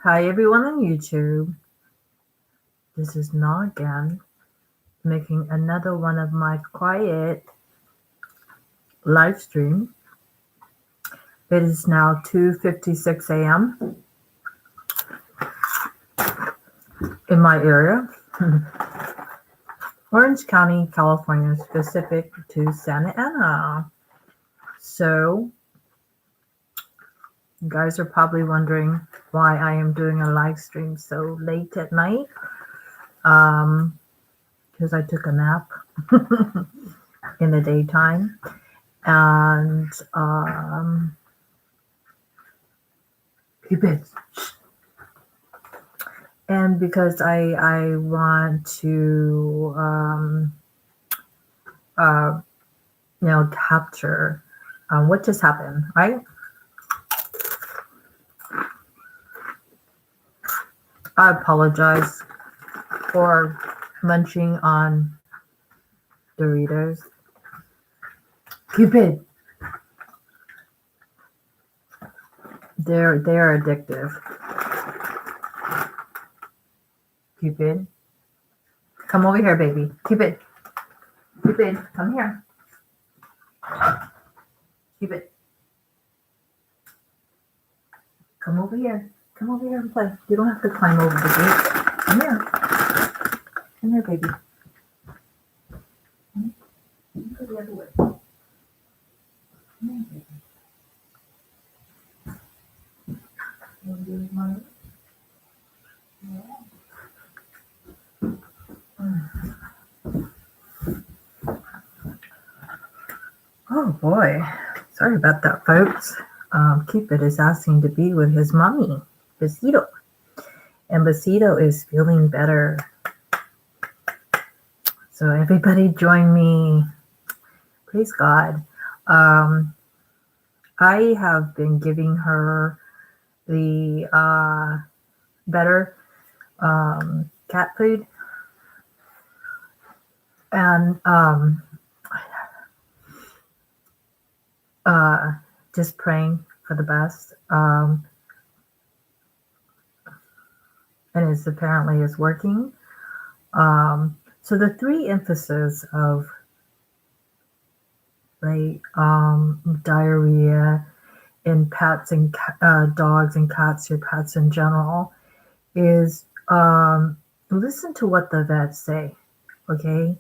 Hi everyone on YouTube. This is Na again, making another one of my quiet live stream. It is now 2:56 a.m. in my area, Orange County, California, specific to Santa Ana. So, you guys are probably wondering why I am doing a live stream so late at night. Because I took a nap in the daytime, and keep it. And because I want to capture what just happened, right? I apologize for munching on Doritos. Cupid. They're addictive. Cupid. Come over here, baby. Cupid. Cupid, come here. Cupid. Come over here. Come over here and play. You don't have to climb over the gate. Come here. Come here, baby. You go the other way. Come here, baby. You want to do his mommy? Yeah. Oh boy. Sorry about that, folks. Cupid is asking to be with his mommy, Besito. And Besito is feeling better. So everybody join me. Praise God. I have been giving her the better cat food. And just praying for the best. And it apparently is working. So the three emphasis of diarrhea in pets and dogs and cats, or pets in general, is listen to what the vets say. Okay.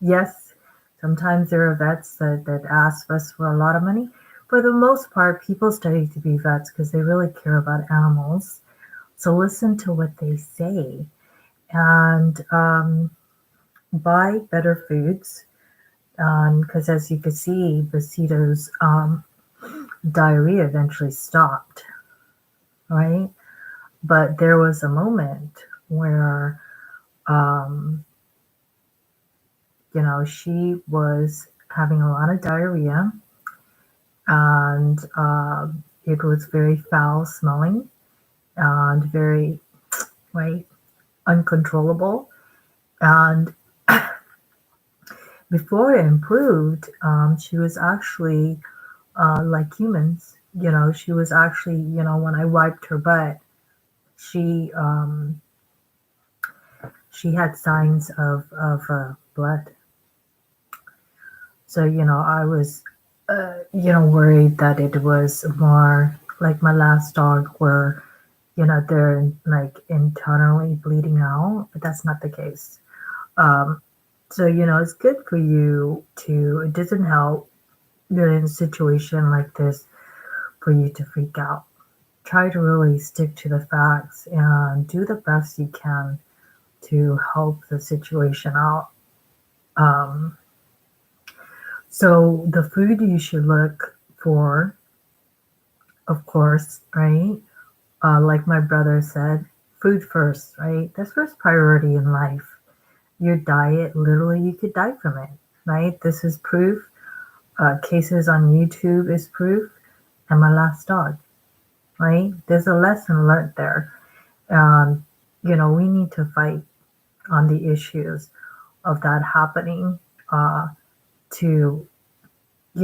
Yes, sometimes there are vets that ask us for a lot of money. For the most part, people study to be vets because they really care about animals. So listen to what they say, and buy better foods. Because as you can see, Besito's diarrhea eventually stopped, right? But there was a moment where, she was having a lot of diarrhea, and it was very foul smelling and very, uncontrollable. And before it improved, she was actually like humans. She was actually, when I wiped her butt, she had signs of blood. So, I was, worried that it was more like my last dog where, they're like internally bleeding out, but that's not the case. So, it's good for you it doesn't help, in a situation like this for you to freak out. Try to really stick to the facts and do the best you can to help the situation out. So the food you should look for, of course, right? Like my brother said, food first, right? That's first priority in life. Your diet, literally, you could die from it, right? This is proof. Cases on YouTube is proof. And my last dog, right? There's a lesson learned there. We need to fight on the issues of that happening to,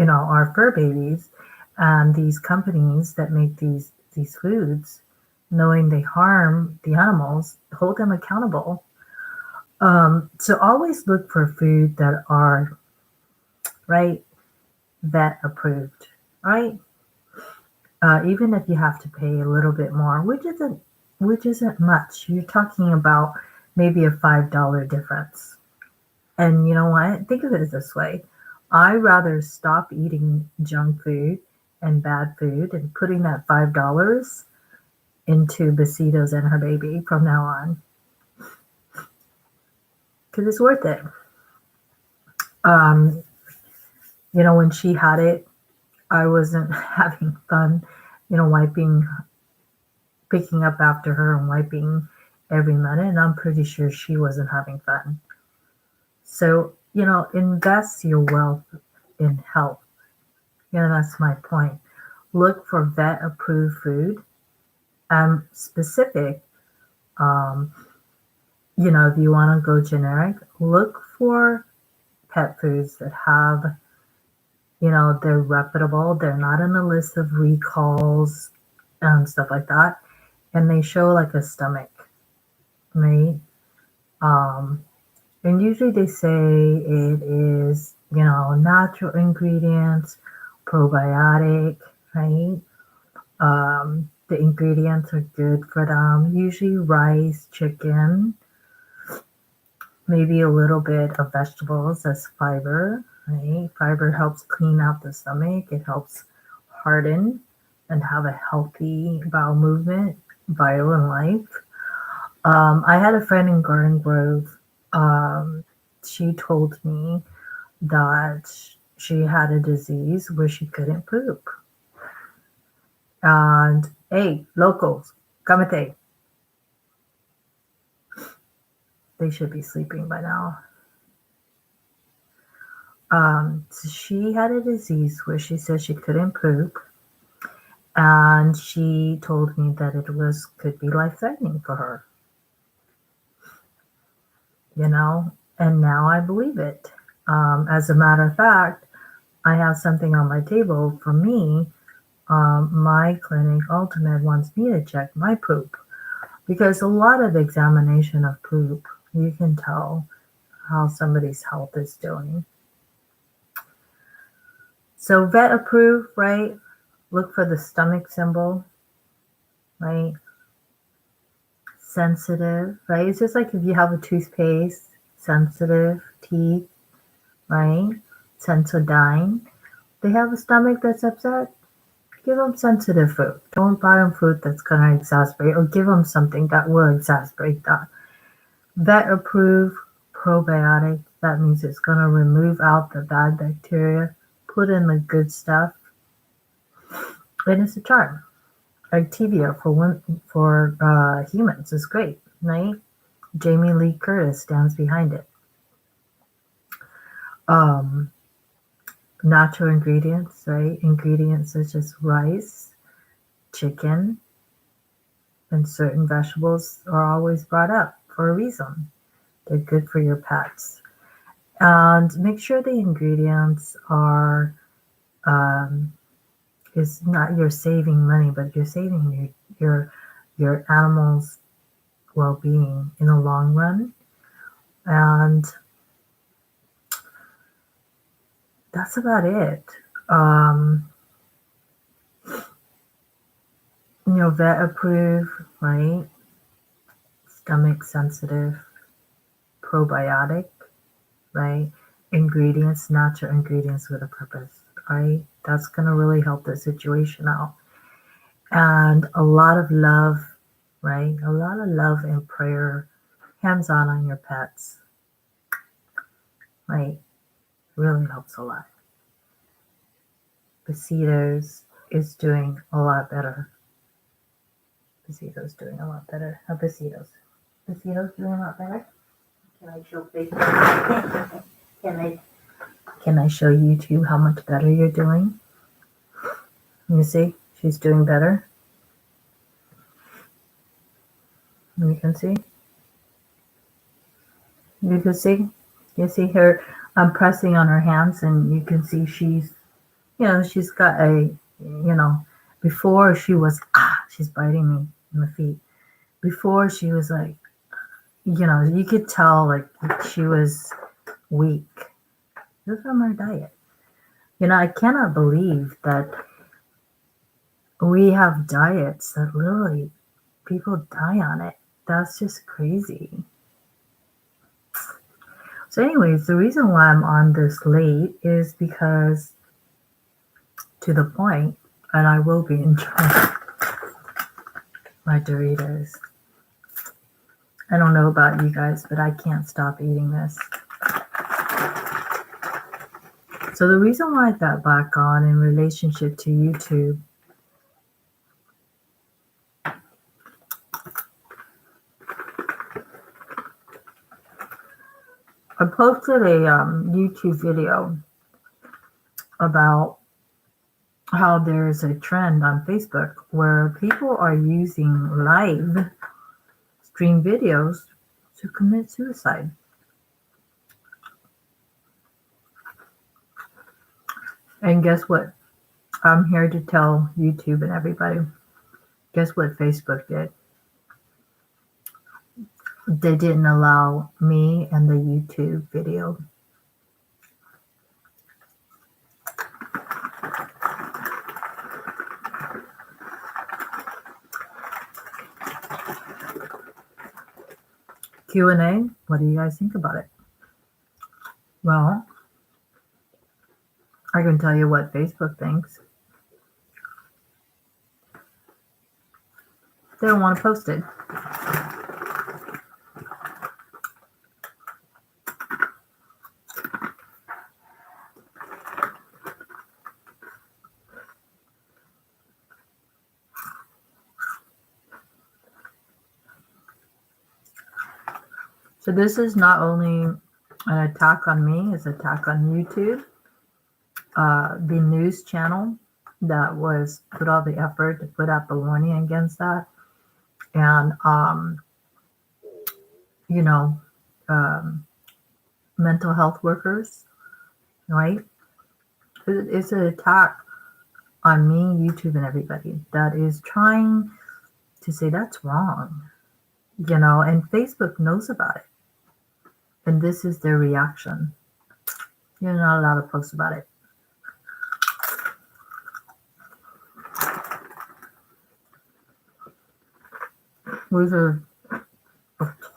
our fur babies and these companies that make these these foods, knowing they harm the animals, hold them accountable. So always look for food that are, right, vet approved, right? Even if you have to pay a little bit more, which isn't much. You're talking about maybe a $5 difference. And you know what? Think of it this way. I'd rather stop eating junk food and bad food and putting that $5 into Besitos and her baby from now on, because it's worth it. Um, when she had it, I wasn't having fun, picking up after her and wiping every minute, and I'm pretty sure she wasn't having fun. So, invest your wealth in health. That's my point. Look for vet approved food. Specific, if you want to go generic, look for pet foods that have, they're reputable. They're not in the list of recalls and stuff like that. And they show like a stomach, right? And usually they say it is, natural ingredients, probiotic, right? The ingredients are good for them. Usually rice, chicken, maybe a little bit of vegetables as fiber, right? Fiber helps clean out the stomach. It helps harden and have a healthy bowel movement, vital in life. I had a friend in Garden Grove. She told me that she had a disease where she couldn't poop. And hey, locals, kamite. They should be sleeping by now. So she had a disease where she said she couldn't poop, and she told me that it could be life-threatening for her. And now I believe it. As a matter of fact, I have something on my table for me. My clinic, Ultimate, wants me to check my poop, because a lot of examination of poop, you can tell how somebody's health is doing. So vet approved, right? Look for the stomach symbol, right? Sensitive, right? It's just like if you have a toothpaste, sensitive teeth, right? Sensodyne. They have a stomach that's upset. Give them sensitive food. Don't buy them food that's going to exacerbate, or give them something that will exacerbate that. Vet approved probiotic. That means it's going to remove out the bad bacteria, put in the good stuff, and it's a charm. Activia for humans is great, right? Jamie Lee Curtis stands behind it. Natural ingredients, right? Ingredients such as rice, chicken, and certain vegetables are always brought up for a reason. They're good for your pets. And make sure the ingredients are, it's not you're saving money, but you're saving your animal's well-being in the long run. And that's about it. Vet approved, right? Stomach sensitive, probiotic, right? Ingredients, natural ingredients with a purpose, right? That's going to really help the situation out. And a lot of love, right? A lot of love and prayer, hands-on on your pets, right? Really helps a lot. Besitos is doing a lot better. Besitos doing a lot better. Besitos doing a lot better. Can I show Facebook? Can I show YouTube how much better you're doing? You see, she's doing better. You can see. You can see. You see her. I'm pressing on her hands, and you can see she's got a, before she was she's biting me in the feet. Before she was like, you could tell like she was weak. It was from her diet. I cannot believe that we have diets that literally people die on it. That's just crazy. So anyways, the reason why I'm on this late is because, to the point, and I will be enjoying my Doritos. I don't know about you guys, but I can't stop eating this. So the reason why I got back on in relationship to YouTube, I posted a YouTube video about how there's a trend on Facebook where people are using live stream videos to commit suicide. And guess what? I'm here to tell YouTube and everybody. Guess what Facebook did? They didn't allow me and the YouTube video. Q&A, what do you guys think about it? Well, I can tell you what Facebook thinks. They don't want to post it. So this is not only an attack on me, it's an attack on YouTube. The news channel that was put all the effort to put out baloney against that. And, mental health workers, right? It's an attack on me, YouTube, and everybody that is trying to say that's wrong, and Facebook knows about it. And this is their reaction. You're not allowed to post about it. Which is a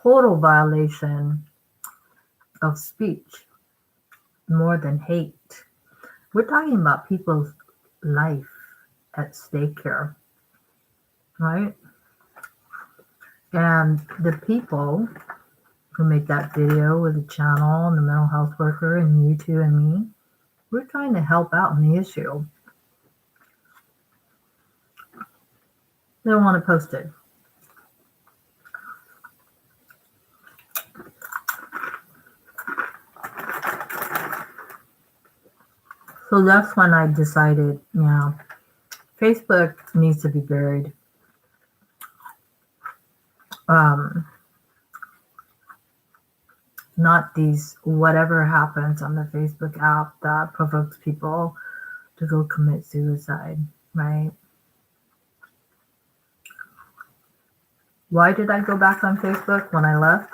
total violation of speech, more than hate. We're talking about people's life at stake here, right? And the people who make that video with the channel and the mental health worker and YouTube and me, we're trying to help out in the issue. They don't want to post it. So that's when I decided, Facebook needs to be buried. Not these whatever happens on the Facebook app that provokes people to go commit suicide, right? Why did I go back on Facebook when I left?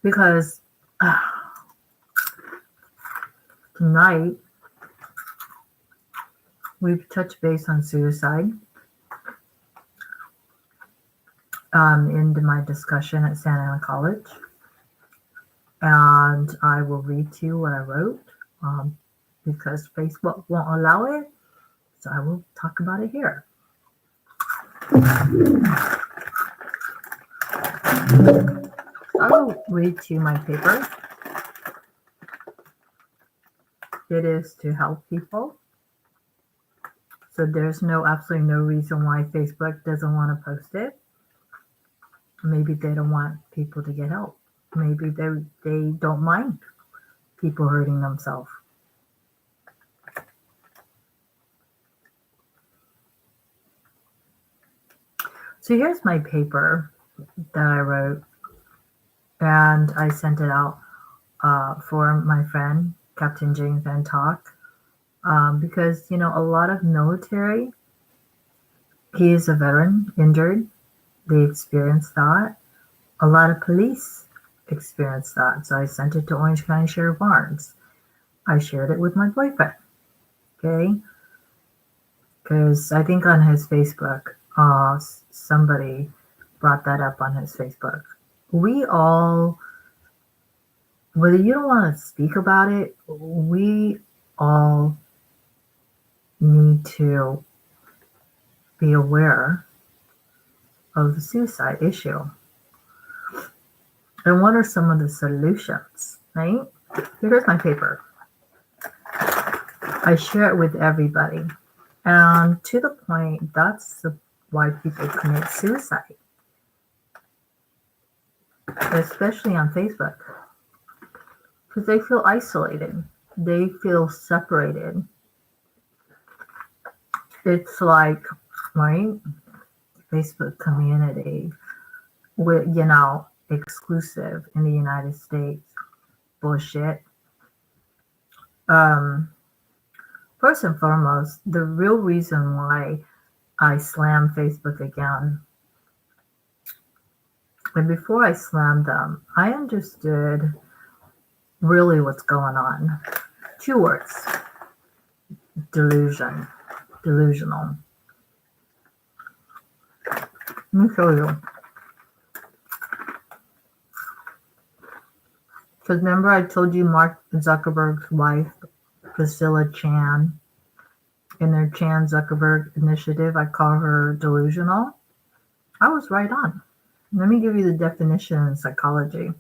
Because tonight we've touched base on suicide into my discussion at Santa Ana College. And I will read to you what I wrote because Facebook won't allow it. So I will talk about it here. I will read to you my paper. It is to help people. So there's absolutely no reason why Facebook doesn't want to post it. Maybe they don't want people to get help. Maybe they don't mind people hurting themselves. So here's my paper that I wrote, and I sent it out for my friend, Captain James Van Talk, Because, a lot of military, he is a veteran, injured. They experienced that. A lot of police experienced that. So I sent it to Orange County Sheriff Barnes. I shared it with my boyfriend. Okay. Because I think on his Facebook, somebody brought that up on his Facebook. We all, whether you don't want to speak about it, we all need to be aware of the suicide issue. And what are some of the solutions, right? Here's my paper. I share it with everybody. And to the point, that's why people commit suicide, especially on Facebook, because they feel isolated. They feel separated. It's like, right, Facebook community with, exclusive in the United States. Bullshit. First and foremost, the real reason why I slammed Facebook again, and before I slammed them, I understood really what's going on. 2 words: delusional. Let me show you. Because remember I told you Mark Zuckerberg's wife, Priscilla Chan, in their Chan Zuckerberg initiative, I call her delusional. I was right on. Let me give you the definition in psychology.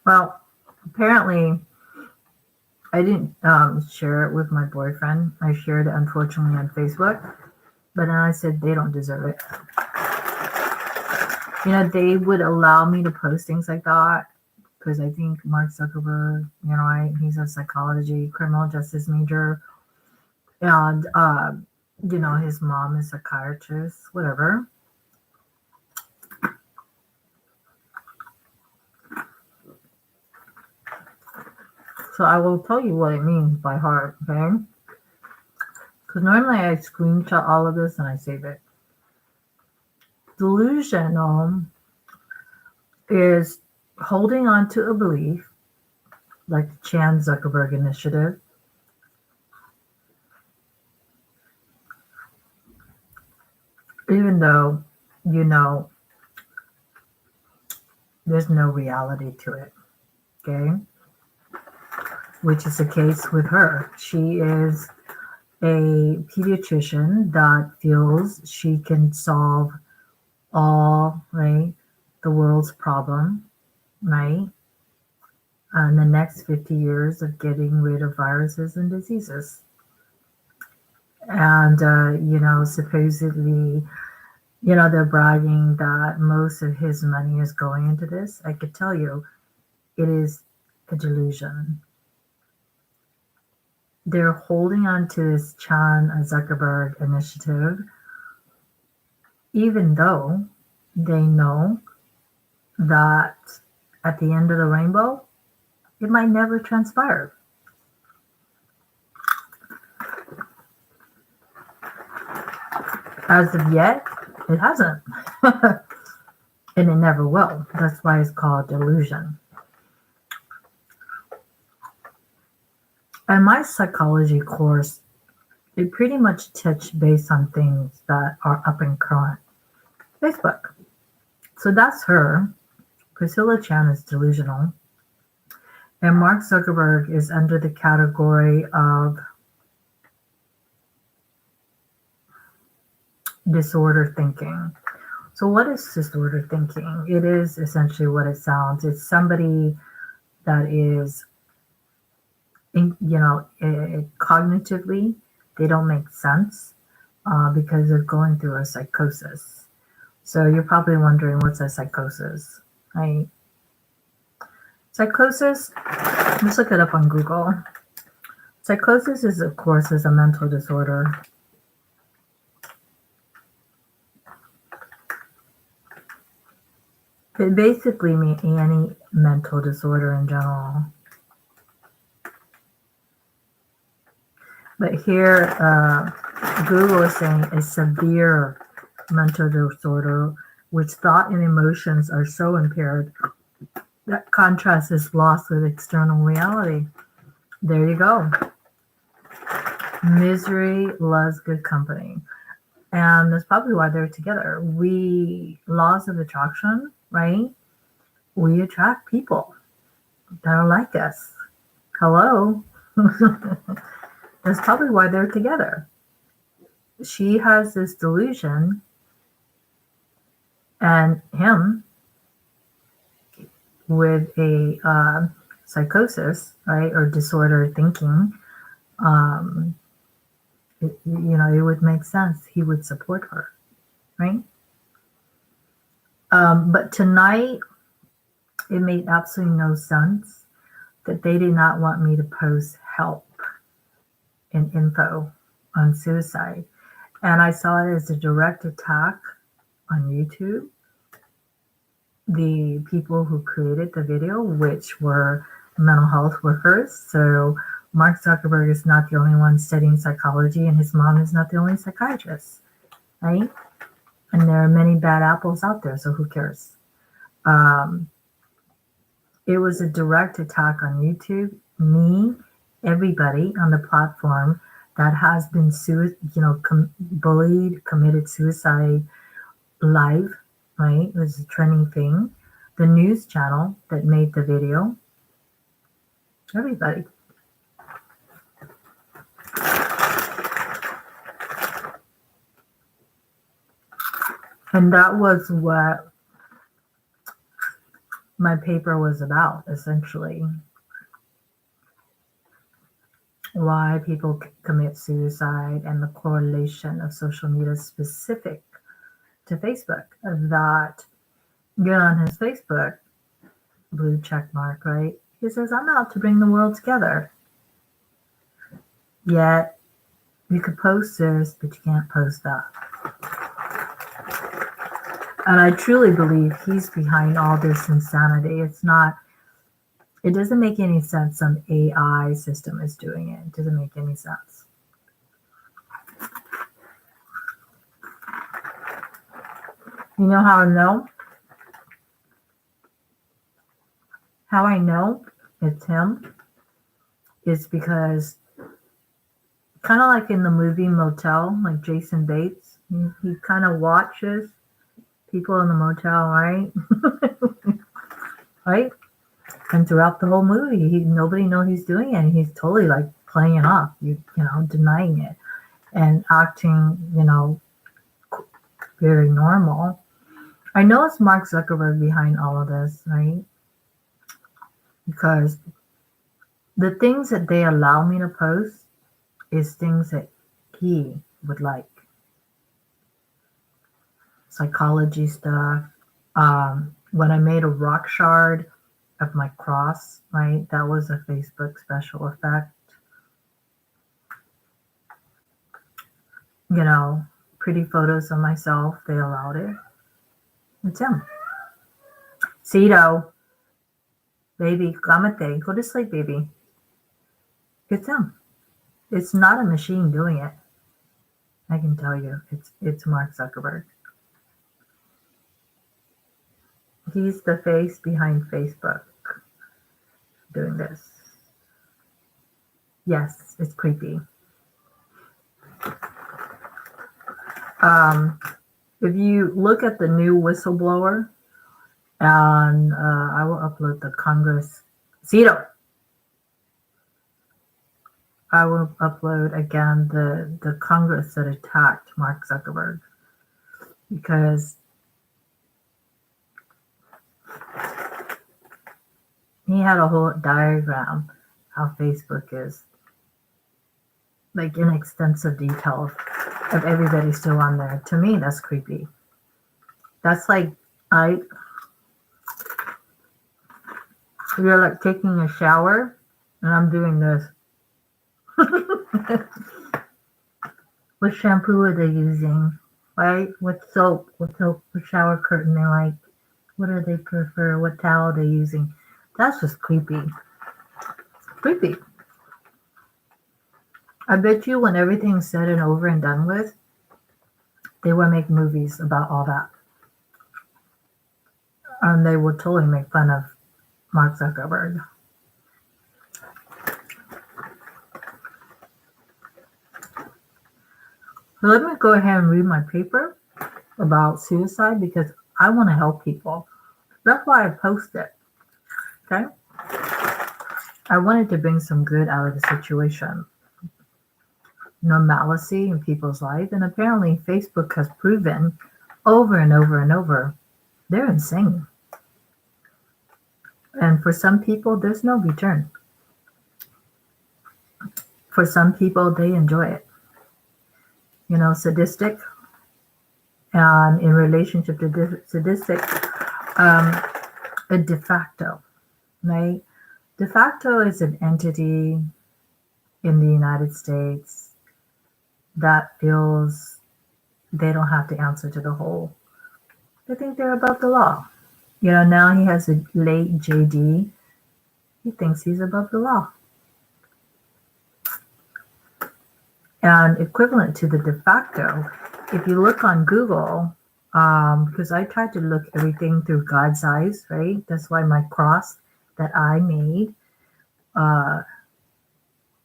Well, apparently I didn't share it with my boyfriend. I shared it, unfortunately, on Facebook. But then I said they don't deserve it. They would allow me to post things like that because I think Mark Zuckerberg, he's a psychology, criminal justice major. And, his mom is a psychiatrist, whatever. So I will tell you what it means by heart, okay? Because normally I screenshot all of this and I save it. Delusional is holding on to a belief, like the Chan Zuckerberg initiative, even though there's no reality to it, okay? Which is the case with her. She is a pediatrician that feels she can solve all, right, the world's problem, right, in the next 50 years of getting rid of viruses and diseases. And, supposedly, they're bragging that most of his money is going into this. I could tell you it is a delusion. They're holding on to this Chan Zuckerberg initiative, even though they know that at the end of the rainbow, it might never transpire. As of yet, it hasn't. And it never will. That's why it's called delusion. And my psychology course, it pretty much touched base on things that are up in current. Facebook. So that's her. Priscilla Chan is delusional. And Mark Zuckerberg is under the category of disorder thinking. So what is disorder thinking? It is essentially what it sounds. It's somebody that is, cognitively, they don't make sense because they're going through a psychosis. So you're probably wondering, what's a psychosis, right? Psychosis, let's look it up on Google. Psychosis is, of course, a mental disorder. It basically means any mental disorder in general. But here, Google is saying a severe mental disorder, which thought and emotions are so impaired that contrast is lost with external reality. There you go. Misery loves good company. And that's probably why they're together. Laws of attraction, right? We attract people that are like us. Hello? That's probably why they're together. She has this delusion, and him with a psychosis, right, or disordered thinking. It would make sense. He would support her, right? But tonight, it made absolutely no sense that they did not want me to post help and info on suicide. And I saw it as a direct attack on YouTube. The people who created the video, which were mental health workers. So Mark Zuckerberg is not the only one studying psychology, and his mom is not the only psychiatrist, right? And there are many bad apples out there, so who cares? It was a direct attack on YouTube. Me, everybody on the platform that has been bullied, committed suicide live, right? It was a trending thing. The news channel that made the video, everybody. And that was what my paper was about, essentially. Why people commit suicide and the correlation of social media specific to Facebook. That get on his Facebook, blue check mark, right? He says, I'm out to bring the world together. Yet, you could post this, but you can't post that. And I truly believe he's behind all this insanity. It doesn't make any sense some AI system is doing it. It doesn't make any sense. You know how I know? How I know it's him is because, kind of like in the movie Motel, like Jason Bates, he kind of watches people in the motel, right? Right? And throughout the whole movie, nobody knows he's doing it. And he's totally like playing it off, denying it and acting, very normal. I know it's Mark Zuckerberg behind all of this, right? Because the things that they allow me to post is things that he would like. Psychology stuff. When I made a rock shard of my cross, right? That was a Facebook special effect. Pretty photos of myself, they allowed it. It's him. Cito, baby, cámate, go to sleep, baby. It's him. It's not a machine doing it. I can tell you, it's Mark Zuckerberg. He's the face behind Facebook doing this. Yes, it's creepy. If you look at the new whistleblower, and I will upload the Congress. Cito. I will upload again the Congress that attacked Mark Zuckerberg, because he had a whole diagram how Facebook is, like in extensive detail of everybody still on there. To me, that's creepy. That's like I you're like taking a shower and I'm doing this. What shampoo are they using? Right? What soap? What soap? What shower curtain they like? What do they prefer? What towel they using? That's just creepy. Creepy. I bet you when everything's said and over and done with, they will make movies about all that. And they will totally make fun of Mark Zuckerberg. So let me go ahead and read my paper about suicide because I want to help people. That's why I post it. Okay? I wanted to bring some good out of the situation. Normalcy in people's life, and apparently Facebook has proven over and over and over they're insane. And for some people, there's no return. For some people, they enjoy it. You know, sadistic, and in relationship to sadistic, a de facto, right? De facto is an entity in the United States that feels they don't have to answer to the whole. They think they're above the law. You know, now he has a late JD. He thinks he's above the law. And equivalent to the de facto, if you look on Google, because I tried to look everything through God's eyes, right? That's why my cross that I made,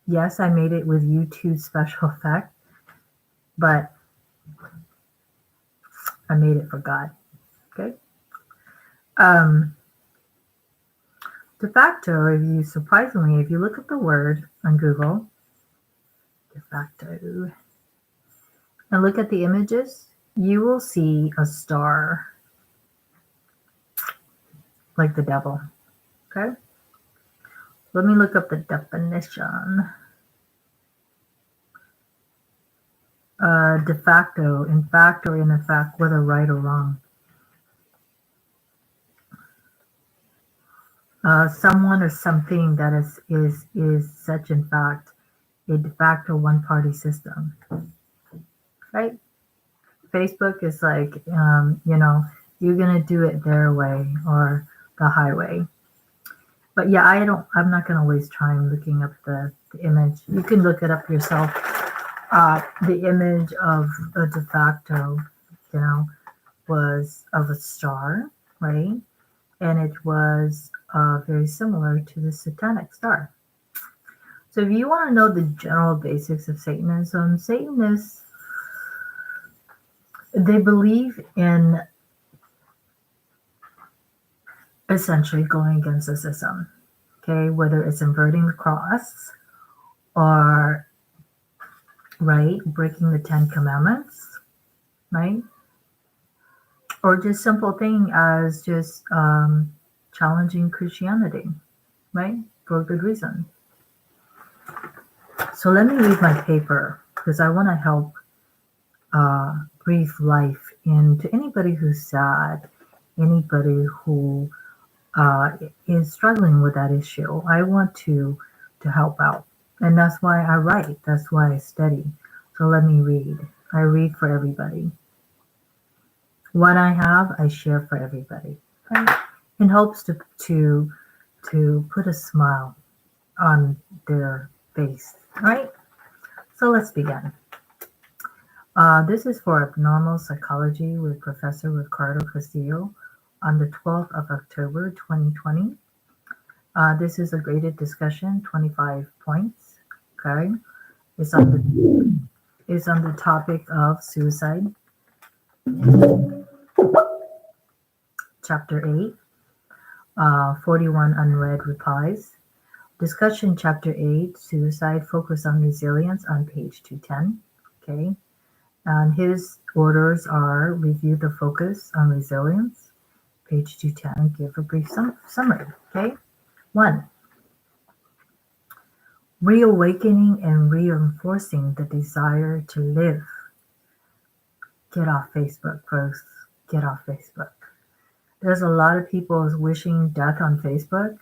yes, I made it with YouTube special effect, but I made it for God, okay? De facto, if you look up the word on Google, de facto, and look at the images, you will see a star like the devil, okay? Let me look up the definition. De facto, in fact or in effect, whether right or wrong. Someone or something that is such in fact a de facto one-party system, right? Facebook is like, you know, you're gonna do it their way or the highway. But yeah, I'm not gonna waste time looking up the image. You can look it up yourself. The image of a de facto, you know, was of a star, right? And it was very similar to the satanic star. So if you want to know the general basics of Satanism, Satanists, they believe in essentially going against the system, okay? Whether it's inverting the cross or, right, breaking the 10 Commandments, right? Or just simple thing as just challenging Christianity, right? For a good reason. So let me read my paper because I want to help breathe life into anybody who's sad, anybody who is struggling with that issue. I want to help out. And that's why I write. That's why I study. So let me read. I read for everybody. What I have, I share for everybody. Right? In hopes to put a smile on their face. Right? So let's begin. This is for Abnormal Psychology with Professor Ricardo Castillo on the 12th of October, 2020. This is a graded discussion, 25 points. Okay, it's on the topic of suicide. Chapter 8, 41 unread replies. Discussion Chapter 8, Suicide, Focus on Resilience on page 210. Okay, and his orders are review the focus on resilience, page 210, give a brief summary. Okay, 1. Reawakening and reinforcing the desire to live. Get off Facebook posts. get off Facebook. There's a lot of people wishing death on Facebook,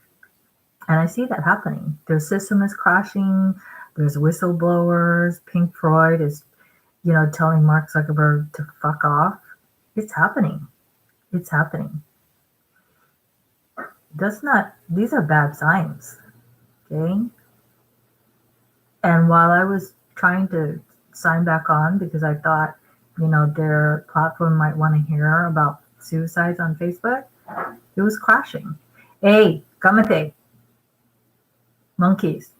and I see that happening. Their system is crashing. There's whistleblowers. Pink Floyd is, telling Mark Zuckerberg to fuck off. It's happening. It's happening. These are bad signs. Okay. And while I was trying to sign back on because I thought, their platform might want to hear about suicides on Facebook, it was crashing. Hey, kamate. Monkeys.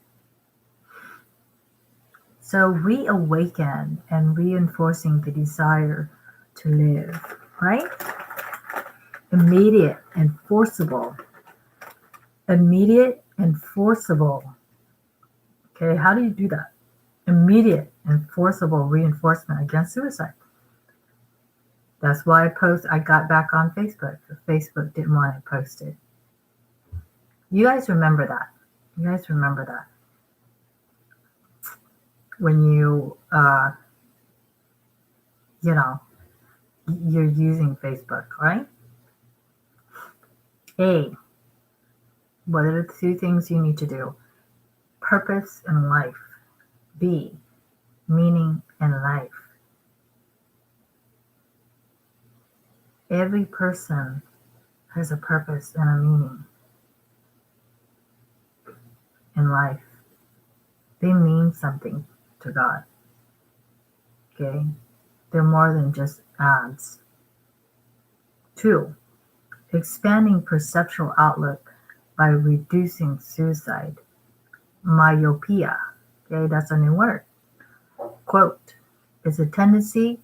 So reawaken and reinforcing the desire to live, right? Immediate and forcible. Immediate and forcible. Okay, how do you do that? Immediate and forcible reinforcement against suicide. That's why I got back on Facebook. Facebook didn't want to post it. You guys remember that. When you're using Facebook, right? A, what are the two things you need to do? Purpose in life. B, meaning in life. Every person has a purpose and a meaning in life. They mean something to God. Okay? They're more than just ads. 2, expanding perceptual outlook by reducing suicide. Myopia. Okay, that's a new word. Quote, is a tendency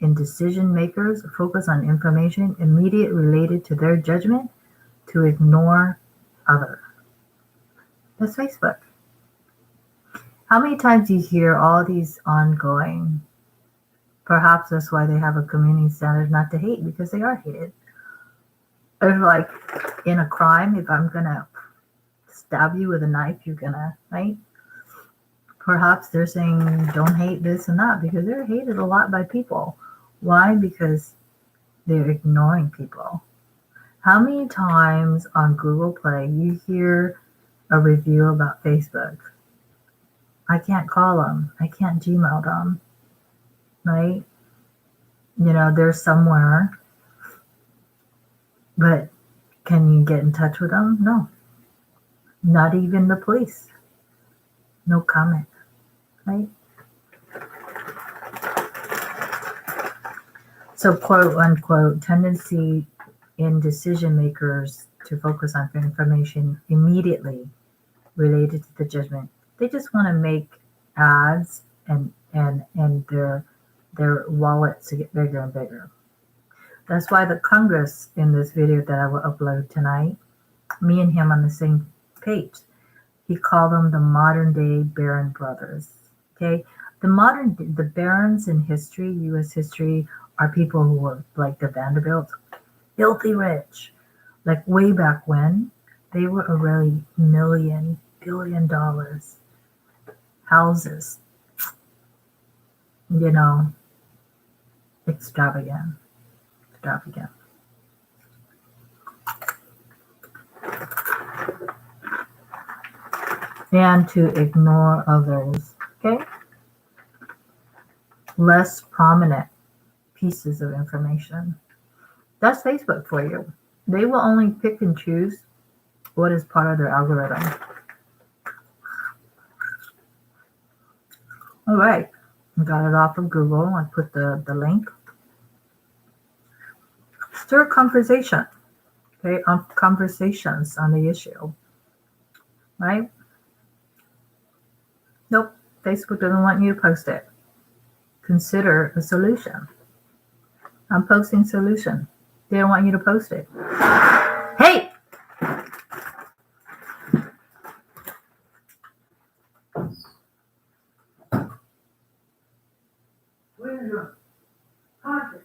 in decision makers to focus on information immediately related to their judgment to ignore other. That's Facebook. How many times do you hear all these ongoing? Perhaps that's why they have a community standard not to hate, because they are hated. It's like in a crime, if I'm gonna stab you with a knife, you're gonna, right? Perhaps they're saying don't hate this and that because they're hated a lot by people. Why? Because they're ignoring people. How many times on Google Play you hear a review about Facebook? I can't call them. I can't Gmail them. Right? They're somewhere. But can you get in touch with them? No. Not even the police. No comment. Right? So, quote unquote, tendency in decision makers to focus on information immediately related to the judgment. They just want to make ads and their wallets to get bigger and bigger. That's why the Congress in this video that I will upload tonight, me and him on the same page, he called them the modern day Barron brothers. Okay, the Barons in history, U.S. history, are people who were like the Vanderbilts, filthy rich. Like way back when, they were already $1 billion houses. Extravagant. And to ignore others. Okay? Less prominent pieces of information. That's Facebook for you. They will only pick and choose what is part of their algorithm. All right. I got it off of Google. I put the link. Stir conversation. Okay, conversations on the issue. Right? Nope. Facebook doesn't want you to post it. Consider a solution. I'm posting solution. They don't want you to post it. Hey! Where's your pocket?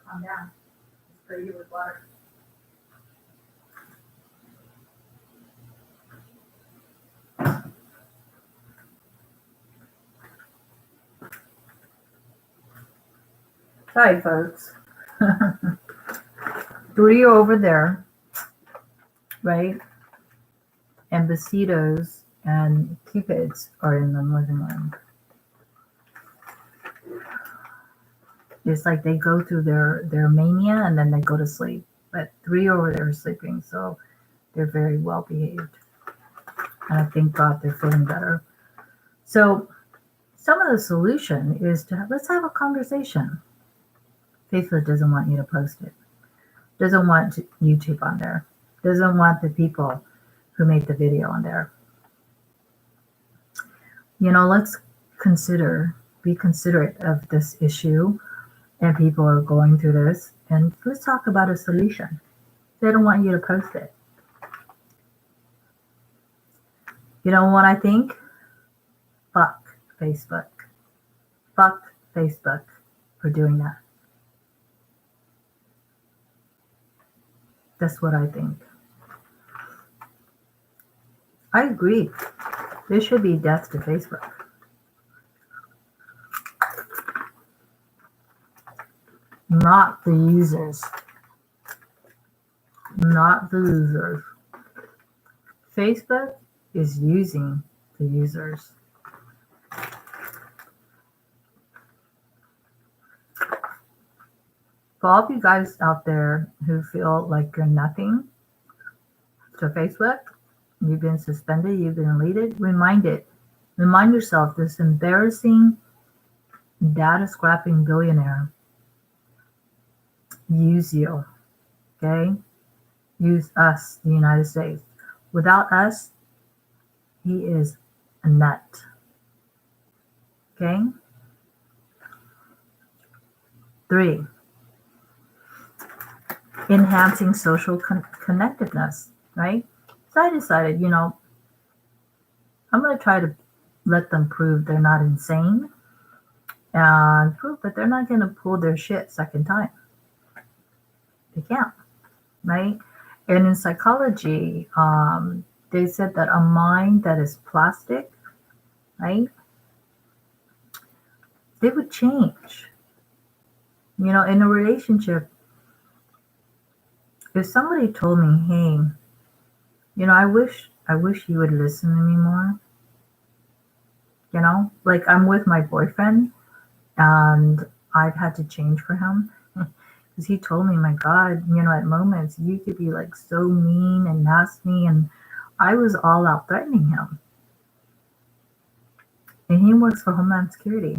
Calm down. Spray you with water. Sorry, folks. 3 over there, right? And mosquitoes and cupids are in the living room. It's like they go through their mania and then they go to sleep. But 3 over there are sleeping, so they're very well behaved. And I thank God they're feeling better. So some of the solution is let's have a conversation. Facebook doesn't want you to post it. Doesn't want YouTube on there. Doesn't want the people who made the video on there. Let's be considerate of this issue, and people are going through this, and let's talk about a solution. They don't want you to post it. You know what I think? Fuck Facebook. Fuck Facebook for doing that. That's what I think. I agree. There should be death to Facebook. Not the users. Not the losers. Facebook is using the users. For all of you guys out there who feel like you're nothing to Facebook, you've been suspended, you've been deleted, remind yourself this embarrassing data scrapping billionaire use you, okay? Use us, the United States. Without us, he is a nut, okay? 3, enhancing social connectedness, right? So I decided, I'm going to try to let them prove they're not insane and prove that they're not going to pull their shit second time. They can't, right? And in psychology, they said that a mind that is plastic, right? They would change. In a relationship, if somebody told me, hey, I wish you would listen to me more. Like I'm with my boyfriend and I've had to change for him because he told me, my God, at moments you could be like so mean and nasty, and I was all out threatening him. And he works for Homeland Security.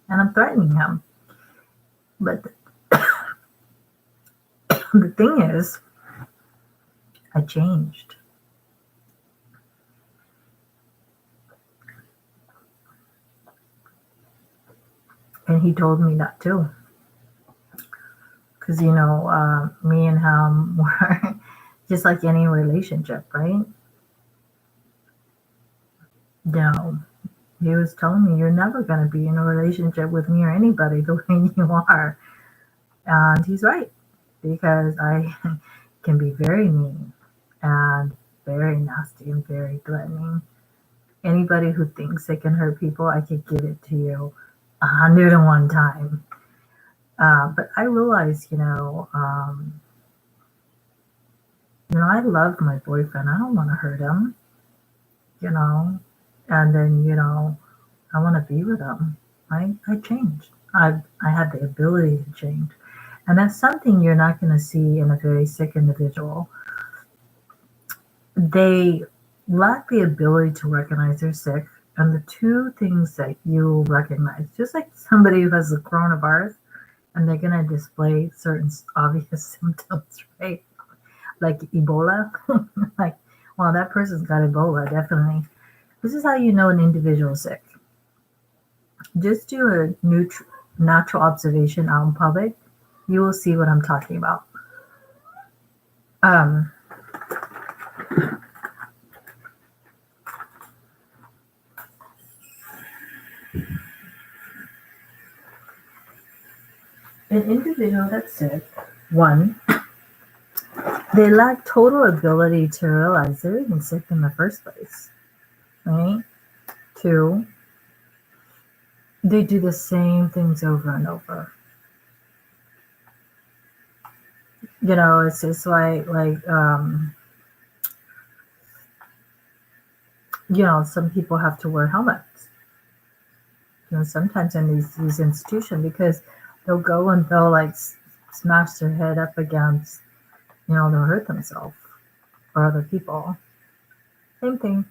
And I'm threatening him. But the thing is, I changed. And he told me that too. Because, me and him were just like any relationship, right? No. He was telling me, you're never going to be in a relationship with me or anybody the way you are. And he's right. Because I can be very mean and very nasty and very threatening. Anybody who thinks they can hurt people, I could give it to you 101 times. But I realized, I love my boyfriend. I don't want to hurt him, and then, I want to be with him. I changed. I had the ability to change. And that's something you're not going to see in a very sick individual. They lack the ability to recognize they're sick. And the 2 things that you recognize, just like somebody who has the coronavirus, and they're going to display certain obvious symptoms, right? Like Ebola. Like, well, that person's got Ebola, definitely. This is how you know an individual is sick. Just do a natural observation out in public. You will see what I'm talking about. An individual that's sick, one, they lack total ability to realize they're even sick in the first place, right? Two, they do the same things over and over. It's just some people have to wear helmets. Sometimes in these institutions, because they'll go and they'll smash their head up against, they'll hurt themselves or other people. Same thing.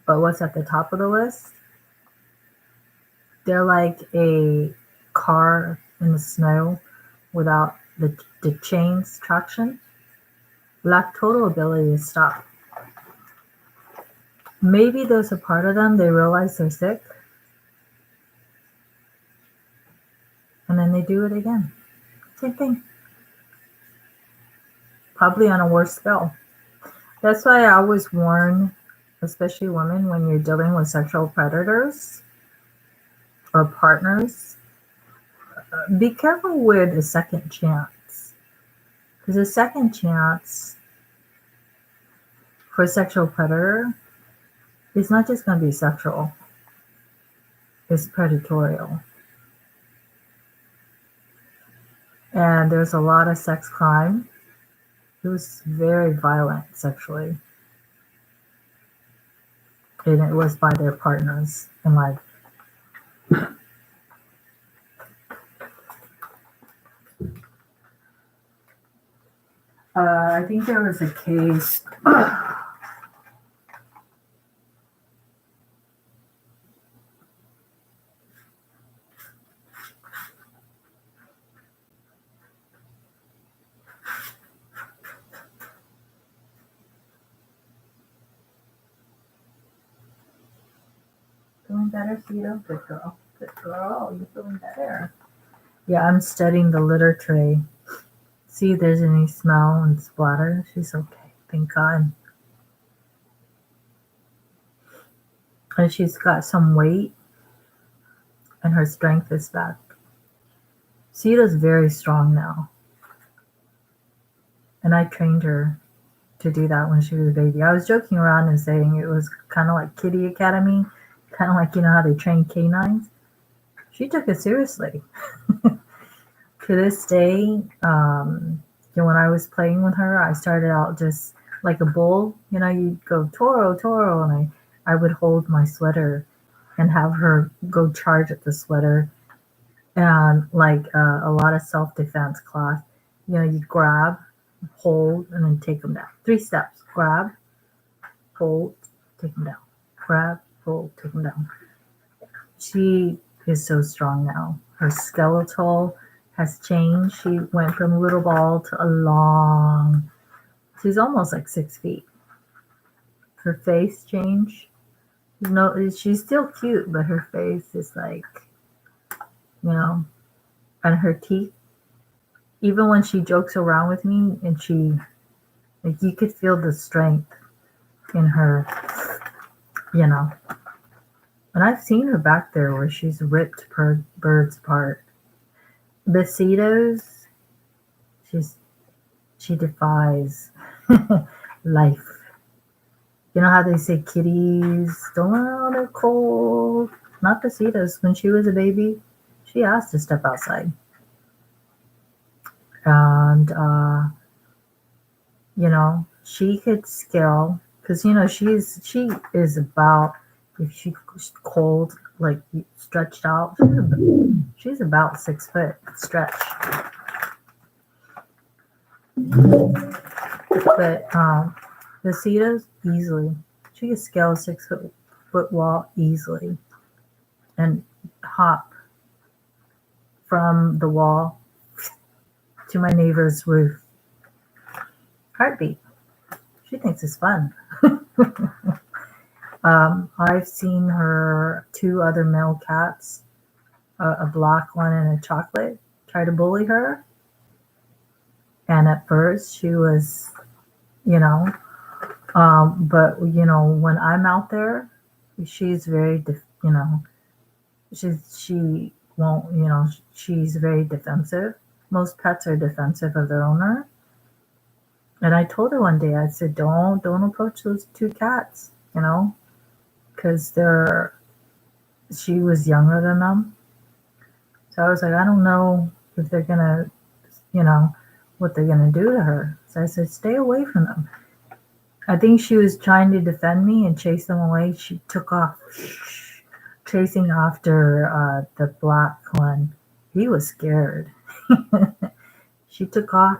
But what's at the top of the list? They're like a car in the snow without the chains traction. Lack total ability to stop. Maybe there's a part of them, they realize they're sick, and then they do it again. Same thing. Probably on a worse scale. That's why I always warn, especially women, when you're dealing with sexual predators or partners, be careful with a second chance. Because a second chance for a sexual predator is not just going to be sexual. It's predatorial. And there's a lot of sex crime. It was very violent sexually. And it was by their partners in life. I think there was a case. Feeling better, Cito? Good girl. Good girl. You're feeling better. Yeah, I'm studying the litter tray. See if there's any smell and splatter. She's okay. Thank God. And she's got some weight, and her strength is back. Cito's very strong now. And I trained her to do that when she was a baby. I was joking around and saying it was kind of like Kitty Academy, kind of like, how they train canines. She took it seriously. To this day, when I was playing with her, I started out just like a bull. You'd go Toro, Toro, and I would hold my sweater and have her go charge at the sweater. And a lot of self-defense class, you grab, hold, and then take them down. 3 steps. Grab, hold, take them down. Grab, hold, take them down. She is so strong now. Her skeletal has changed. She went from a little ball to a long. She's almost like 6 feet. Her face changed. She's still cute, but her face is and her teeth. Even when she jokes around with me, and you could feel the strength in her, And I've seen her back there where she's ripped birds apart. Besitos, she defies life. You know how they say kitties don't, they're cold. Not Besitos. When she was a baby, she asked to step outside. And, she could scale, because, she is about, if she's cold, stretched out, she's about 6 foot stretch. But the Cetos, easily. She could scale a 6 foot wall easily and hop from the wall to my neighbor's roof. Heartbeat. She thinks it's fun. I've seen her 2 other male cats, a black one and a chocolate, try to bully her. And at first she was, but when I'm out there, she's very, she won't, she's very defensive. Most pets are defensive of their owner. And I told her one day, I said, don't approach those two cats, because she was younger than them. So I was like, I don't know if they're gonna, what they're gonna do to her. So I said, stay away from them. I think she was trying to defend me and chase them away. She took off, chasing after the black one. He was scared. She took off,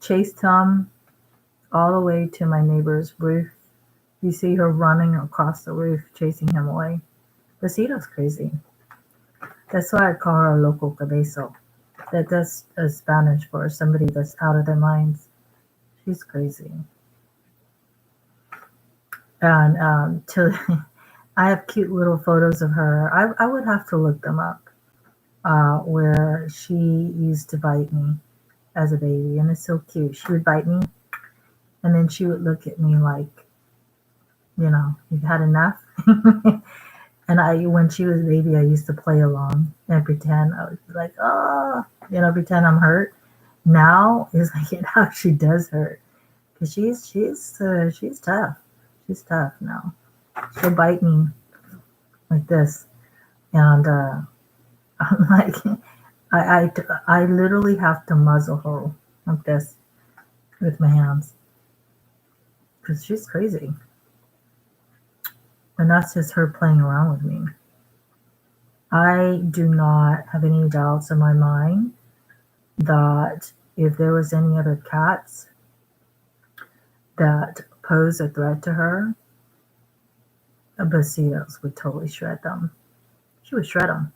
chased him all the way to my neighbor's roof. You see her running across the roof, chasing him away. Basito's crazy. That's why I call her a loco cabezo. That's Spanish for somebody that's out of their minds. She's crazy. And I have cute little photos of her. I would have to look them up, where she used to bite me as a baby, and it's so cute. She would bite me, and then she would look at me like, you've had enough. And when she was a baby, I used to play along and pretend. I was like, oh, pretend I'm hurt. Now it's like it actually does hurt, because she's tough. She's tough now. She'll bite me like this, and I'm like, I literally have to muzzle her like this with my hands, because she's crazy. And that's just her playing around with me. I do not have any doubts in my mind that if there was any other cats that pose a threat to her, Basitos would totally shred them. She would shred them.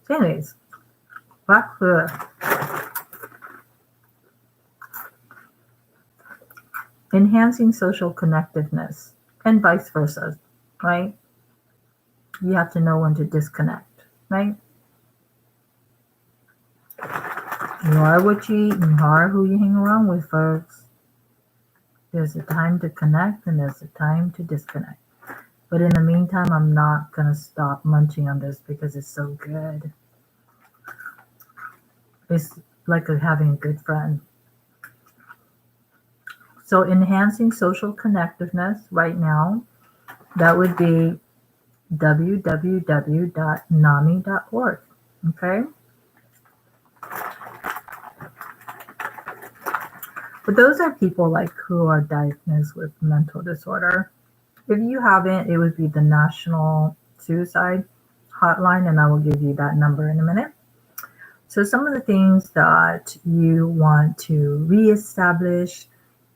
So anyways, back to enhancing social connectiveness, and vice versa, right? You have to know when to disconnect, right? You are what you eat and you are who you hang around with, folks. There's a time to connect and there's a time to disconnect. But in the meantime, I'm not going to stop munching on this because it's so good. It's like having a good friend. So enhancing social connectiveness right now, that would be www.nami.org. Okay? But those are people like who are diagnosed with mental disorder. If you haven't, it would be the National Suicide Hotline, and I will give you that number in a minute. So some of the things that you want to reestablish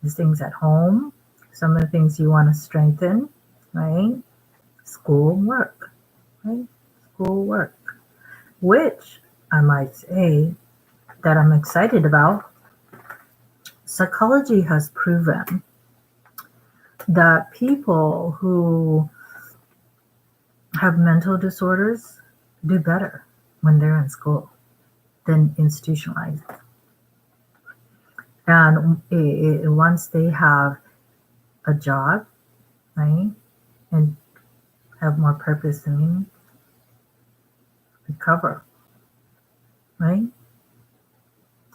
is things at home. Some of the things you want to strengthen, right? School work, right? School work, which I might say that I'm excited about. Psychology has proven that people who have mental disorders do better when they're in school than institutionalized. And once they have a job, right, and have more purpose and meaning, recover, right?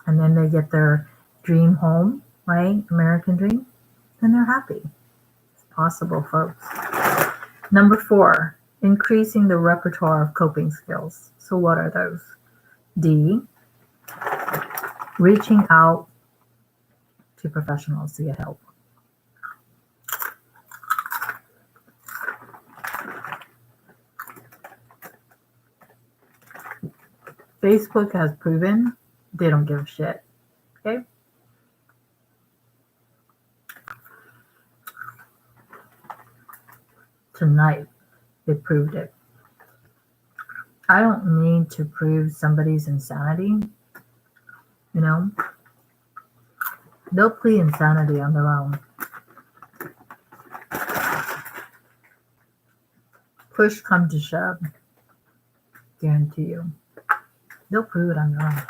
And then they get their dream home, right, American dream, then they're happy. It's possible, folks. Number 4, increasing the repertoire of coping skills. So what are those? D, reaching out to professionals to get help. Facebook has proven they don't give a shit. Okay? Tonight, they proved it. I don't need to prove somebody's insanity. They'll plead insanity on their own. Push come to shove. Guarantee you. They'll prove it on their own.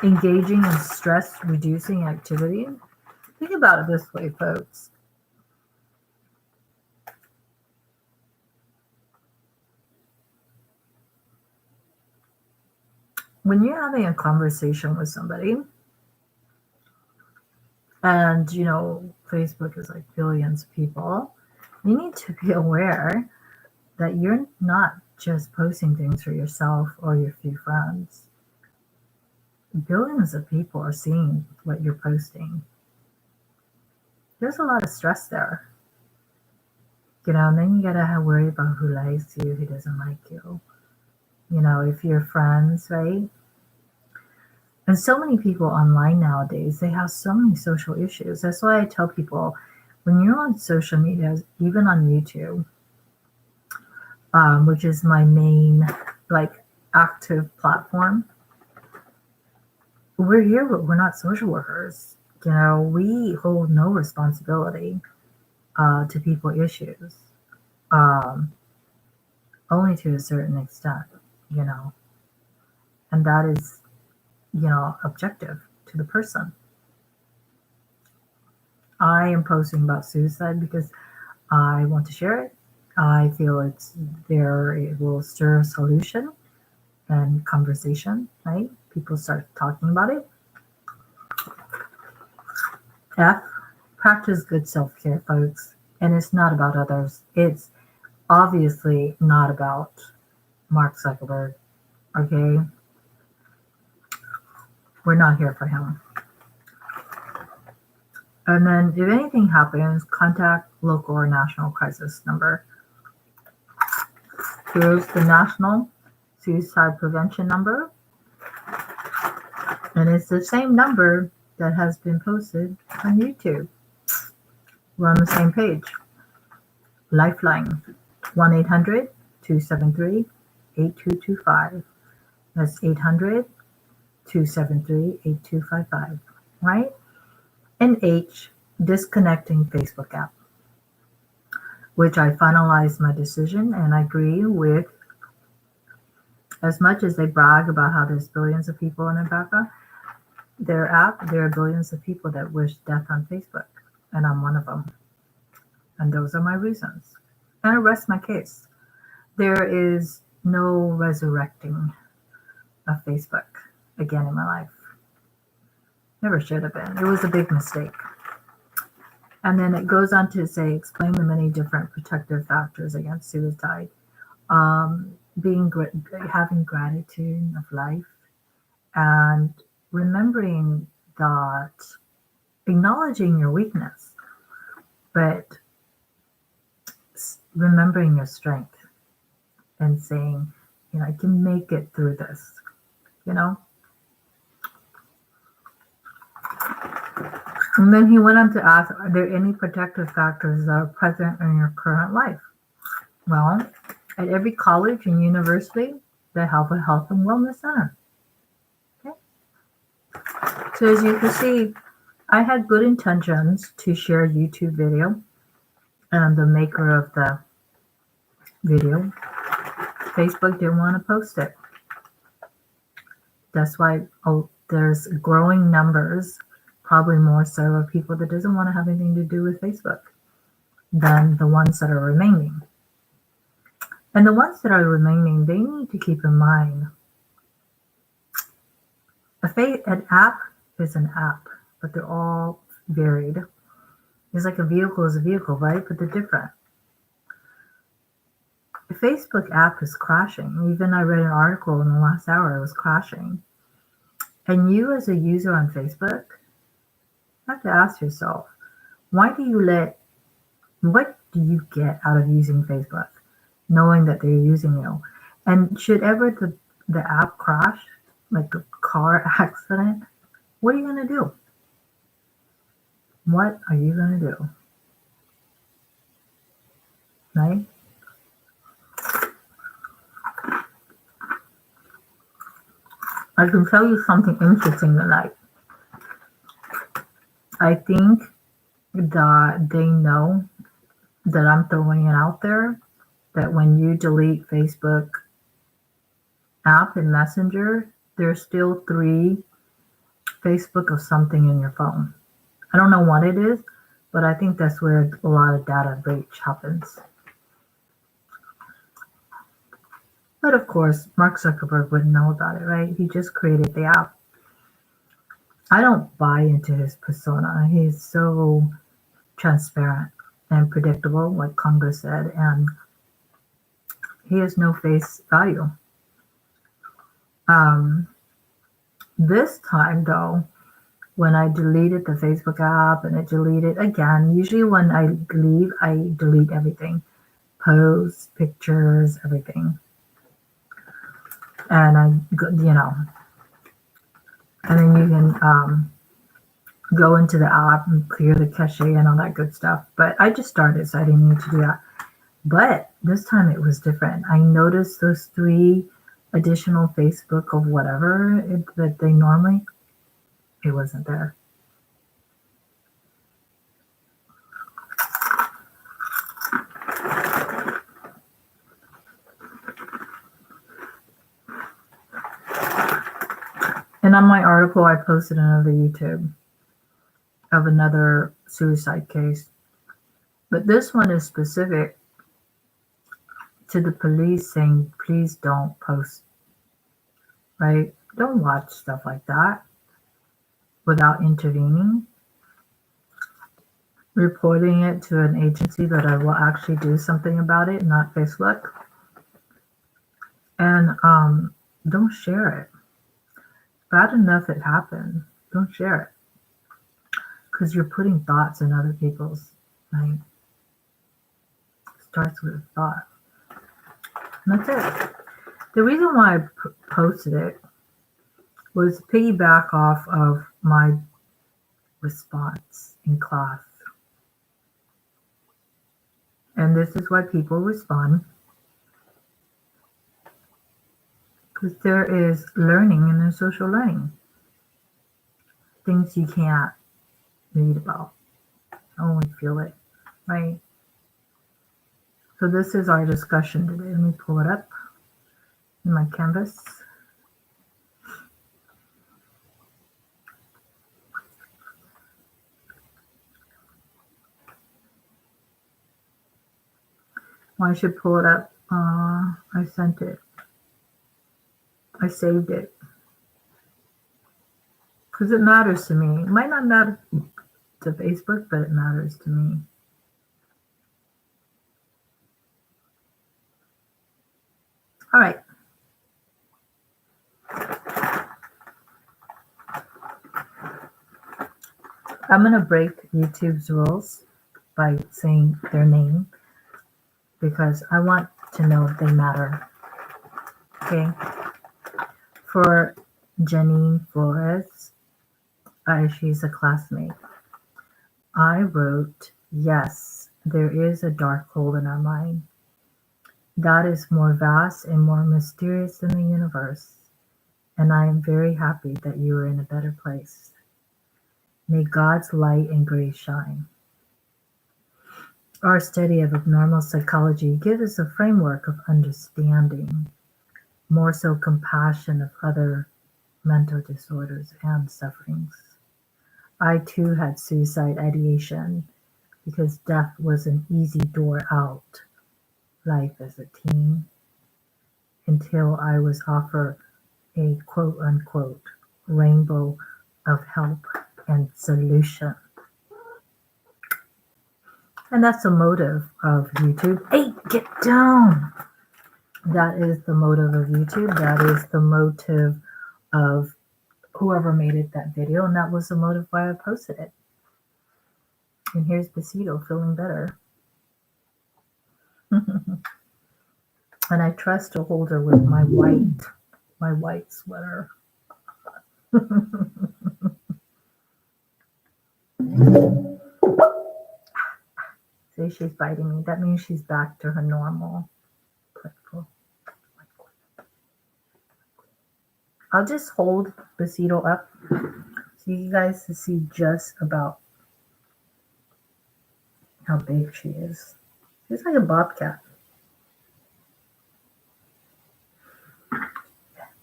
Engaging in stress-reducing activity. Think about it this way, folks. When you're having a conversation with somebody, and Facebook is like billions of people, you need to be aware that you're not just posting things for yourself or your few friends. Billions of people are seeing what you're posting. There's a lot of stress there. And then you gotta worry about who likes you, who doesn't like you. If you're friends, right? And so many people online nowadays, they have so many social issues. That's why I tell people, when you're on social media, even on YouTube, which is my main active platform, we're here, but we're not social workers. We hold no responsibility to people issues, only to a certain extent, and that is, objective to the person. I am posting about suicide because I want to share it. I feel it will stir a solution and conversation, right? People start talking about it. F, practice good self-care, folks. And it's not about others. It's obviously not about Mark Zuckerberg, okay? We're not here for him. And then if anything happens, contact local or national crisis number. Here's the national suicide prevention number. And it's the same number that has been posted on YouTube. We're on the same page. Lifeline, 1-800-273-8225. That's 800-273-8255, right? And H, disconnecting Facebook app, which I finalized my decision and I agree with. As much as they brag about how there's billions of people in America, their app, there are billions of people that wish death on Facebook, and I'm one of them. And those are my reasons. And I rest my case. There is no resurrecting of Facebook again in my life. Never should have been. It was a big mistake. And then it goes on to say, explain the many different protective factors against suicide. Having gratitude of life, and remembering that, acknowledging your weakness, but remembering your strength and saying, I can make it through this, And then he went on to ask, are there any protective factors that are present in your current life? Well, at every college and university, they have a health and wellness center. Okay. So as you can see, I had good intentions to share a YouTube video, and the maker of the video, Facebook didn't want to post it. That's why there's growing numbers, probably more so, of people that doesn't want to have anything to do with Facebook than the ones that are remaining. And the ones that are remaining, they need to keep in mind, an app is an app, but they're all varied. It's like a vehicle is a vehicle, right? But they're different. The Facebook app is crashing. Even I read an article in the last hour, it was crashing. And you as a user on Facebook have to ask yourself, what do you get out of using Facebook, knowing that they're using you? And should ever the app crash, like a car accident, what are you going to do? What are you going to do? Right? I can tell you something interesting tonight. I think that they know that I'm throwing it out there, that when you delete Facebook app and Messenger, there's still 3 Facebook of something in your phone. I don't know what it is, but I think that's where a lot of data breach happens. But of course, Mark Zuckerberg wouldn't know about it, right? He just created the app. I don't buy into his persona. He's so transparent and predictable, like Congress said, and he has no face value. This time, though, when I deleted the Facebook app and it deleted again, usually when I leave, I delete everything. Posts, pictures, everything. And and then you can go into the app and clear the cache and all that good stuff. But I just started, so I didn't need to do that. But this time it was different. I noticed those 3 additional Facebook of whatever that they normally, it wasn't there. And on my article, I posted another YouTube of another suicide case. But this one is specific to the police saying, please don't post, right? Don't watch stuff like that without intervening. Reporting it to an agency that I will actually do something about it, not Facebook. And don't share it. Bad enough it happened. Don't share it. Because you're putting thoughts in other people's mind. It starts with a thought. And that's it. The reason why I posted it was to piggyback off of my response in class. And this is why people respond. Because there is learning and there's social learning. Things you can't read about. Only feel it, right? So this is our discussion today. Let me pull it up in my canvas. Well, I should pull it up. I sent it. I saved it. Because it matters to me. It might not matter to Facebook, but it matters to me. All right. I'm going to break YouTube's rules by saying their name because I want to know if they matter. Okay. For Janine Flores, she's a classmate. I wrote, yes, there is a dark hole in our mind. That is more vast and more mysterious than the universe. And I am very happy that you are in a better place. May God's light and grace shine. Our study of abnormal psychology gives us a framework of understanding, more so compassion of other mental disorders and sufferings. I too had suicide ideation because death was an easy door out, life as a teen, until I was offered a quote unquote rainbow of help and solution. And that's the motive of YouTube. Hey, get down! That is the motive of YouTube. That is the motive of whoever made it that video. And that was the motive why I posted it. And here's Besito feeling better. And I trust to hold her with my white sweater. See, she's biting me. That means she's back to her normal. I'll just hold Besito up so you guys to see just about how big she is. She's like a bobcat.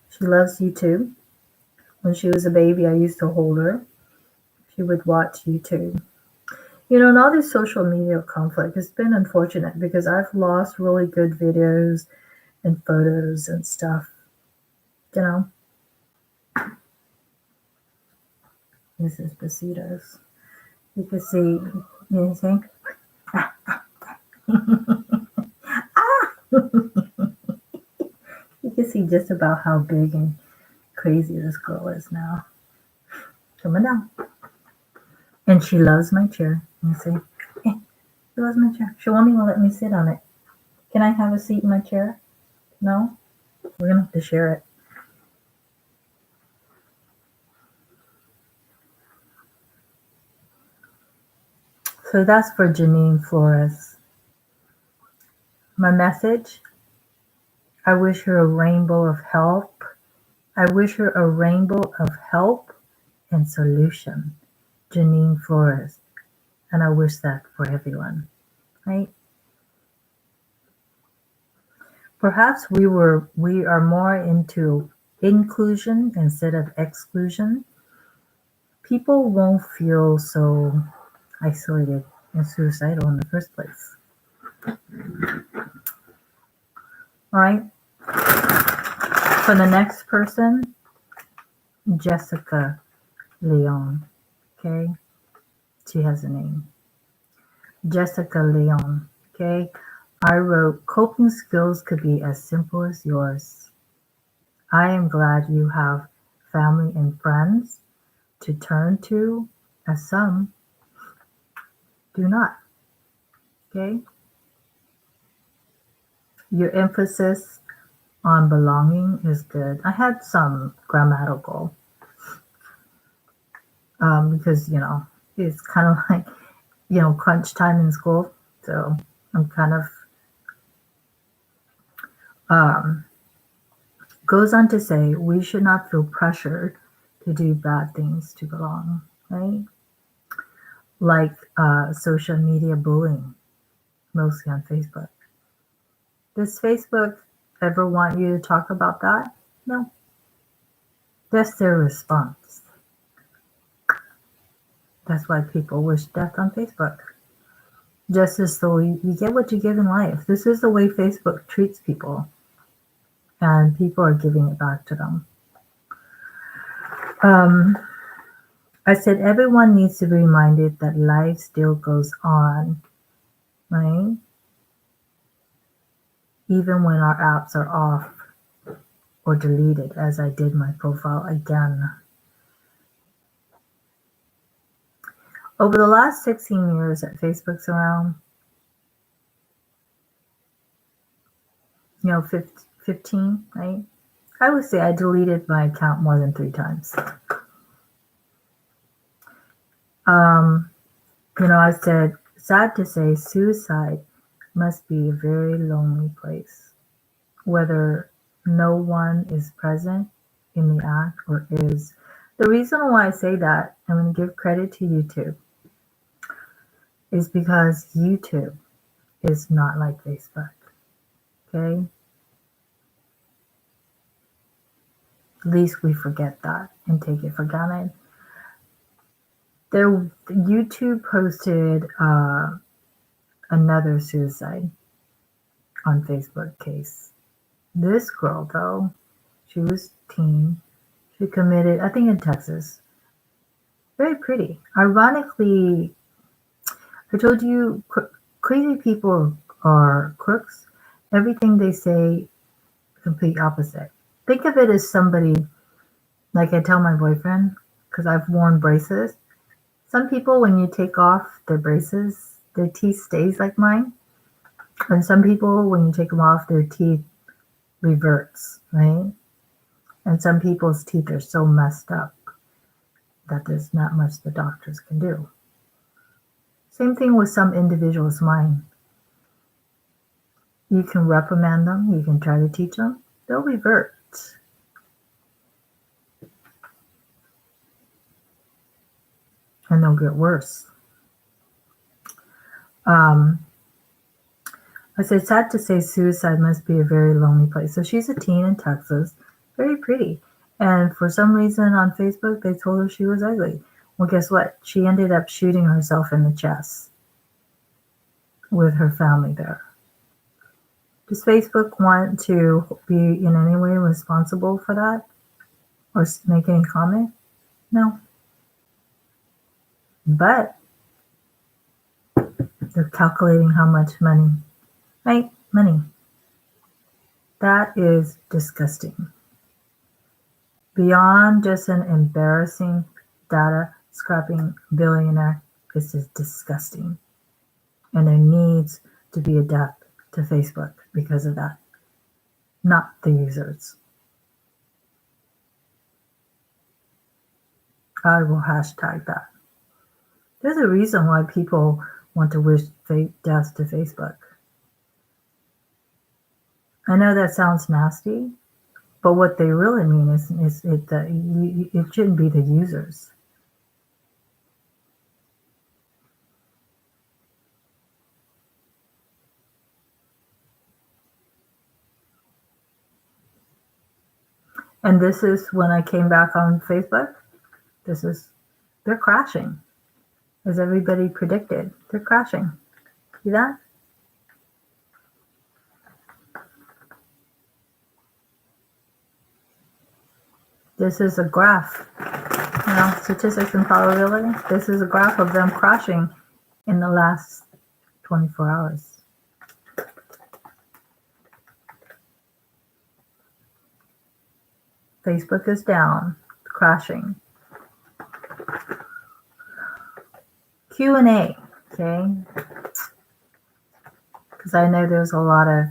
She loves YouTube. When she was a baby, I used to hold her. She would watch YouTube. And all this social media conflict has been unfortunate because I've lost really good videos and photos and stuff. You know, this is Besitos. You can see, you see? You can see just about how big and crazy this girl is now. Coming down. And she loves my chair. You see? Hey, she loves my chair. She won't even let me sit on it. Can I have a seat in my chair? No? We're going to have to share it. So that's for Janine Flores. My message, I wish her a rainbow of help. I wish her a rainbow of help and solution. Janine Flores. And I wish that for everyone, right? Perhaps we are more into inclusion instead of exclusion. People won't feel so isolated and suicidal in the first place. All right. For the next person, Jessica Leon. Okay. She has a name. Jessica Leon. Okay. I wrote, coping skills could be as simple as yours. I am glad you have family and friends to turn to, as some do not. Okay. Your emphasis on belonging is good. I had some grammatical because it's kind of like crunch time in school, so I'm kind of goes on to say we should not feel pressured to do bad things to belong, right? Like social media bullying, mostly on Facebook. Does Facebook ever want you to talk about that? No. That's their response. That's why people wish death on Facebook. Just as though you get what you give in life. This is the way Facebook treats people. And people are giving it back to them. I said everyone needs to be reminded that life still goes on, right? Even when our apps are off or deleted, as I did my profile again. Over the last 16 years that Facebook's around, 15, right? I would say I deleted my account more than 3 times. I said, sad to say, suicide must be a very lonely place, whether no one is present in the act or is. The reason why I say that, I'm going to give credit to YouTube, is because YouTube is not like Facebook, okay? At least we forget that and take it for granted. YouTube posted another suicide on Facebook case. This girl, though, she was teen. She committed, I think in Texas. Very pretty. Ironically, I told you crazy people are crooks. Everything they say, complete opposite. Think of it as somebody, like I tell my boyfriend, because I've worn braces. Some people, when you take off their braces, their teeth stays like mine. And some people, when you take them off, their teeth reverts, right? And some people's teeth are so messed up that there's not much the doctors can do. Same thing with some individuals' mind. You can reprimand them, you can try to teach them, they'll revert. And they'll get worse. I said, sad to say, suicide must be a very lonely place. So she's a teen in Texas, very pretty. And for some reason on Facebook, they told her she was ugly. Well, guess what? She ended up shooting herself in the chest with her family there. Does Facebook want to be in any way responsible for that or make any comment? No. But they're calculating how much money, right? Money. That is disgusting. Beyond just an embarrassing data scrapping billionaire, this is disgusting. And there needs to be a death to Facebook because of that, not the users. I will hashtag that. There's a reason why people want to wish death to Facebook. I know that sounds nasty, but what they really mean is it shouldn't be the users. And this is when I came back on Facebook. They're crashing, as everybody predicted. They're crashing. See that? This is a graph. Statistics and probability. This is a graph of them crashing in the last 24 hours. Facebook is down, crashing. Q&A, okay? Because I know there's a lot of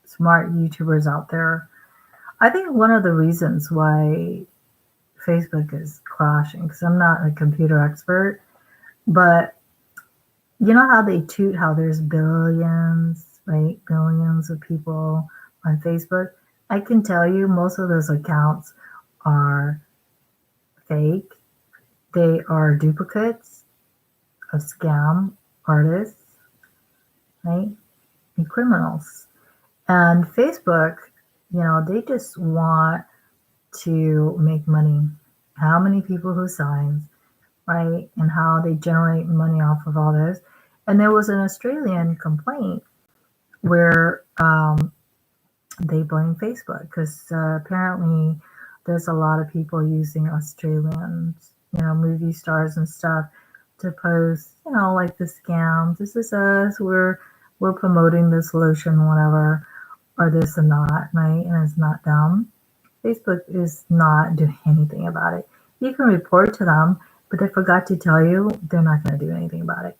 smart YouTubers out there. I think one of the reasons why Facebook is crashing, because I'm not a computer expert, but you know how they toot how there's billions, right? Billions of people on Facebook. I can tell you most of those accounts are fake. They are duplicates of scam artists, right? And criminals. And Facebook, they just want to make money. How many people who signs, right? And how they generate money off of all this. And there was an Australian complaint where they blame Facebook because apparently there's a lot of people using Australians, movie stars and stuff to post, like the scams. This is us. We're promoting this lotion, whatever, or this and that, right? And it's not them. Facebook is not doing anything about it. You can report to them, but they forgot to tell you they're not going to do anything about it.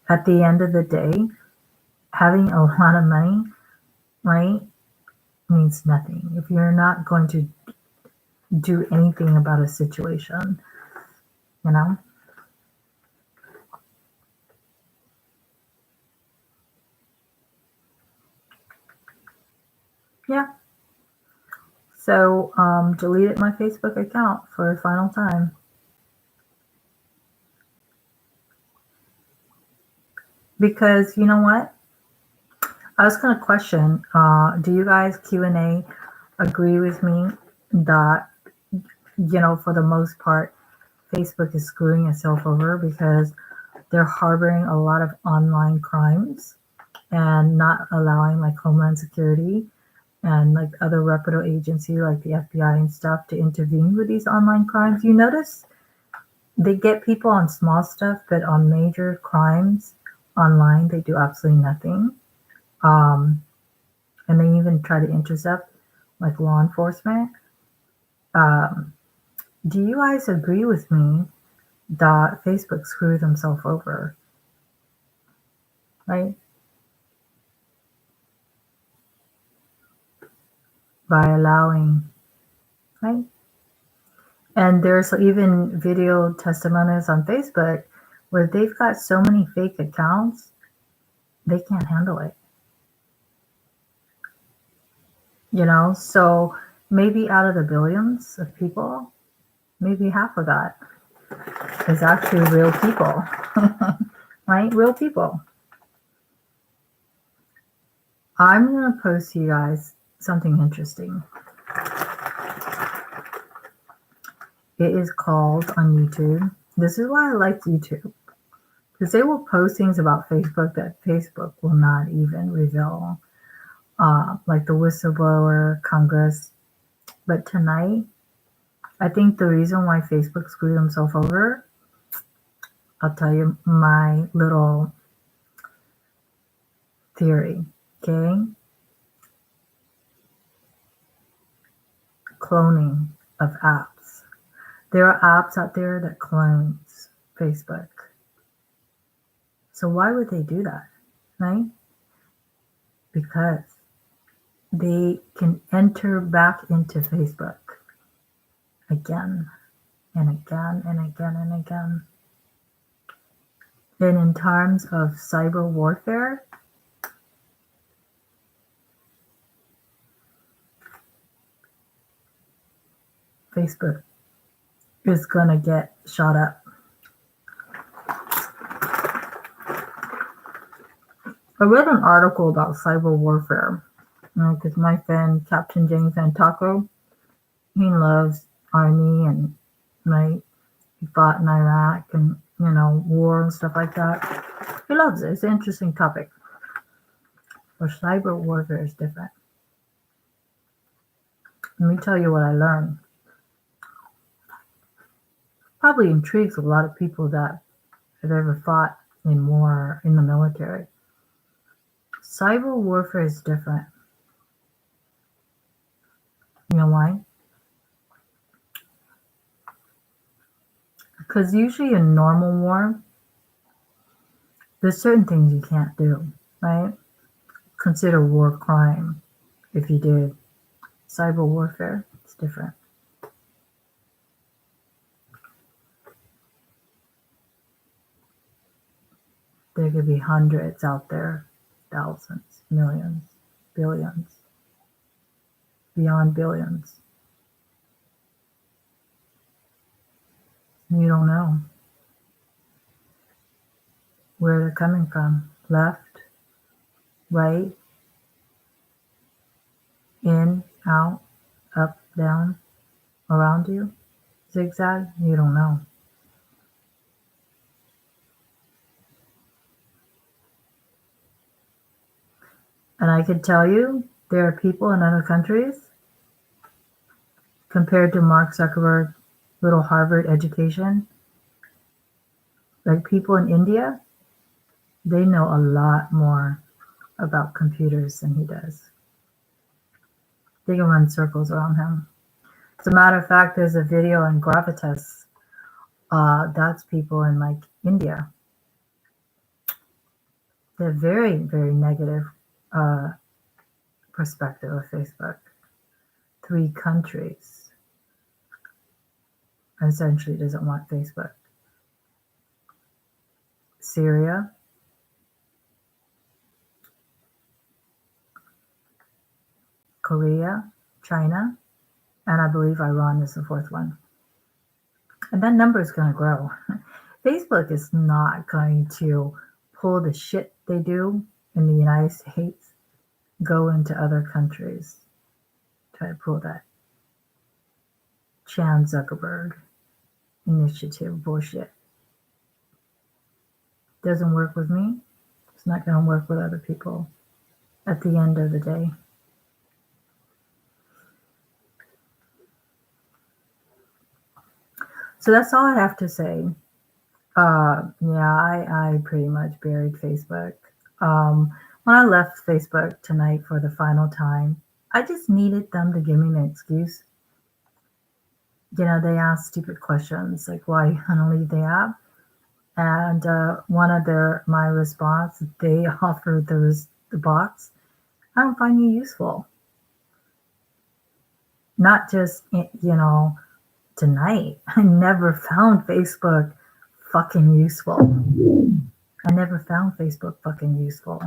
At the end of the day, having a lot of money, right, means nothing if you're not going to do anything about a situation, Yeah. So deleted my Facebook account for a final time. Because you know what? I was going to question, do you guys Q&A agree with me that, for the most part, Facebook is screwing itself over because they're harboring a lot of online crimes and not allowing like Homeland Security and like other reputable agency like the FBI and stuff to intervene with these online crimes. You notice they get people on small stuff, but on major crimes online, they do absolutely nothing. And they even try to intercept like law enforcement. Do you guys agree with me that Facebook screwed themselves over? Right? By allowing, right? And there's even video testimonies on Facebook where they've got so many fake accounts, they can't handle it. So maybe out of the billions of people, maybe half of that is actually real people, right? Real people. I'm going to post you guys something interesting. It is called on YouTube. This is why I like YouTube. Because they will post things about Facebook that Facebook will not even reveal. Like the whistleblower Congress. But tonight, I think the reason why Facebook screwed themselves over, I'll tell you my little theory, okay? Cloning of apps. There are apps out there that clones Facebook. So why would they do that, right? Because they can enter back into Facebook again and again and again and again. And in terms of cyber warfare, Facebook is going to get shot up. I read an article about cyber warfare, because my friend Captain James Van Taco, he loves Army and right, he fought in Iraq and war and stuff like that. He loves it. It's an interesting topic. But cyber warfare is different. Let me tell you what I learned. Probably intrigues a lot of people that have ever fought in war in the military. Cyber warfare is different. You know why? Because usually in normal war, there's certain things you can't do, right? Consider war crime if you did. Cyber warfare, it's different. There could be hundreds out there, thousands, millions, billions, beyond billions. You don't know where they're coming from. Left, right, in, out, up, down, around you, zigzag, you don't know. And I could tell you, there are people in other countries, compared to Mark Zuckerberg, little Harvard education, like people in India, they know a lot more about computers than he does. They can run circles around him. As a matter of fact, there's a video on Gravitas. That's people in like India. They're very, very negative perspective of Facebook. 3 countries essentially doesn't want Facebook. Syria, Korea, China, and I believe Iran is the 4th one. And that number is going to grow. Facebook is not going to pull the shit they do in the United States, go into other countries, try to pull that Chan Zuckerberg initiative bullshit. Doesn't work with me. It's not going to work with other people at the end of the day. So that's all I have to say. I pretty much buried Facebook. When I left Facebook tonight for the final time, I just needed them to give me an excuse. They ask stupid questions like why you want to leave the app. And one of my response, they offered the box. I don't find you useful. Not just, tonight. I never found Facebook fucking useful. I never found Facebook fucking useful.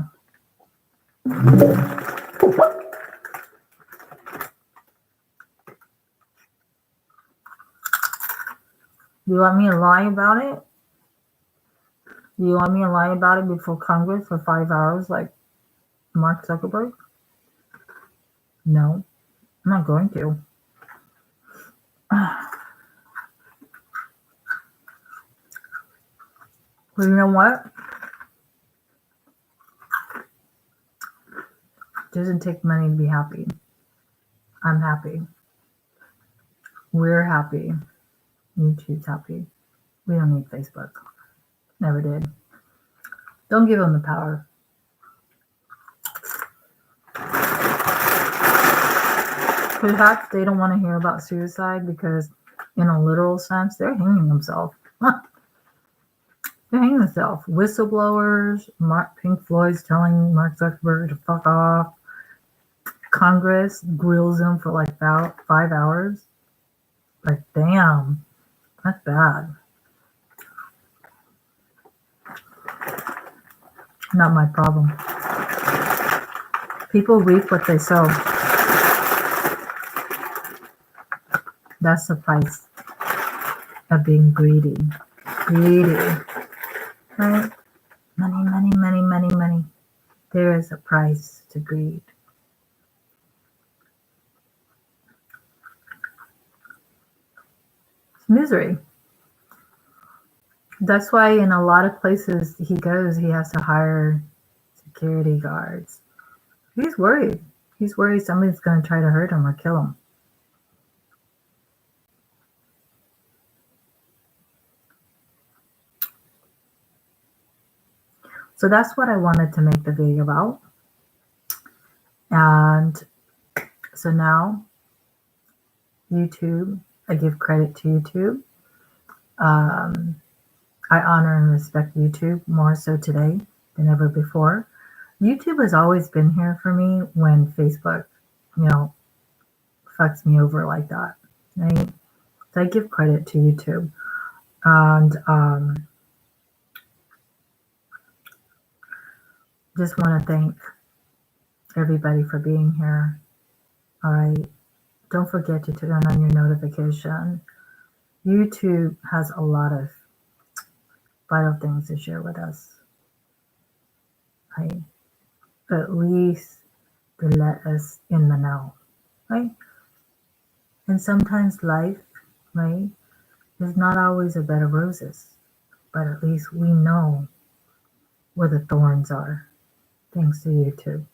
You want me to lie about it? Do you want me to lie about it before Congress for 5 hours like Mark Zuckerberg? No, I'm not going to. But you know what? It doesn't take money to be happy. I'm happy. We're happy. YouTube's happy. We don't need Facebook. Never did. Don't give them the power. Perhaps they don't want to hear about suicide because, in a literal sense, they're hanging themselves. They're hanging themselves. Whistleblowers, Pink Floyd's telling Mark Zuckerberg to fuck off. Congress grills them for like about 5 hours. Like, damn, that's bad. Not my problem. People reap what they sow. That's the price of being greedy. Greedy. Right? Money, money, money, money, money. There is a price to greed. It's misery. That's why in a lot of places he goes, he has to hire security guards. He's worried. He's worried somebody's going to try to hurt him or kill him. So that's what I wanted to make the video about. And so now, YouTube, I give credit to YouTube. I honor and respect YouTube more so today than ever before. YouTube has always been here for me when Facebook, fucks me over like that, right? So I give credit to YouTube. And just want to thank everybody for being here. All right. Don't forget to turn on your notification. YouTube has a lot of vital things to share with us. Right? At least to let us in the know. Right? And sometimes life, right, is not always a bed of roses. But at least we know where the thorns are. Thanks to YouTube.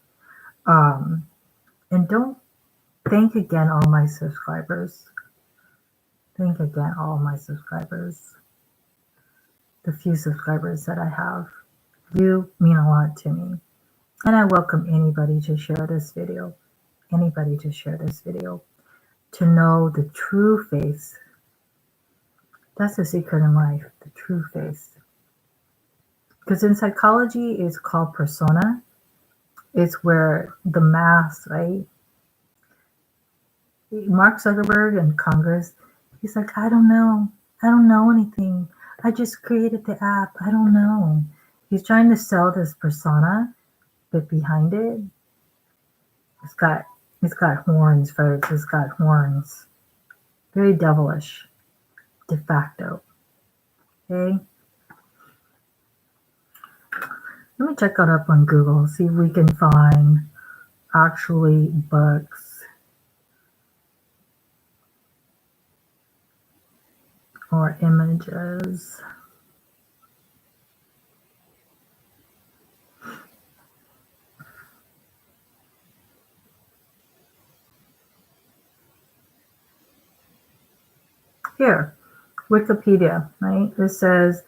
And don't thank again all my subscribers. Thank again all my subscribers. The few subscribers that I have. You mean a lot to me. And I welcome anybody to share this video. Anybody to share this video. To know the true face. That's the secret in life. The true face. Because in psychology, it's called persona. It's where the mask, right? Mark Zuckerberg in Congress, he's like, I don't know. I don't know anything. I just created the app. I don't know. He's trying to sell this persona, but behind it, it's got horns, folks. It's got horns. Very devilish. De facto. Okay? Let me check that up on Google, see if we can find actually books or images. Here, Wikipedia, right? It says,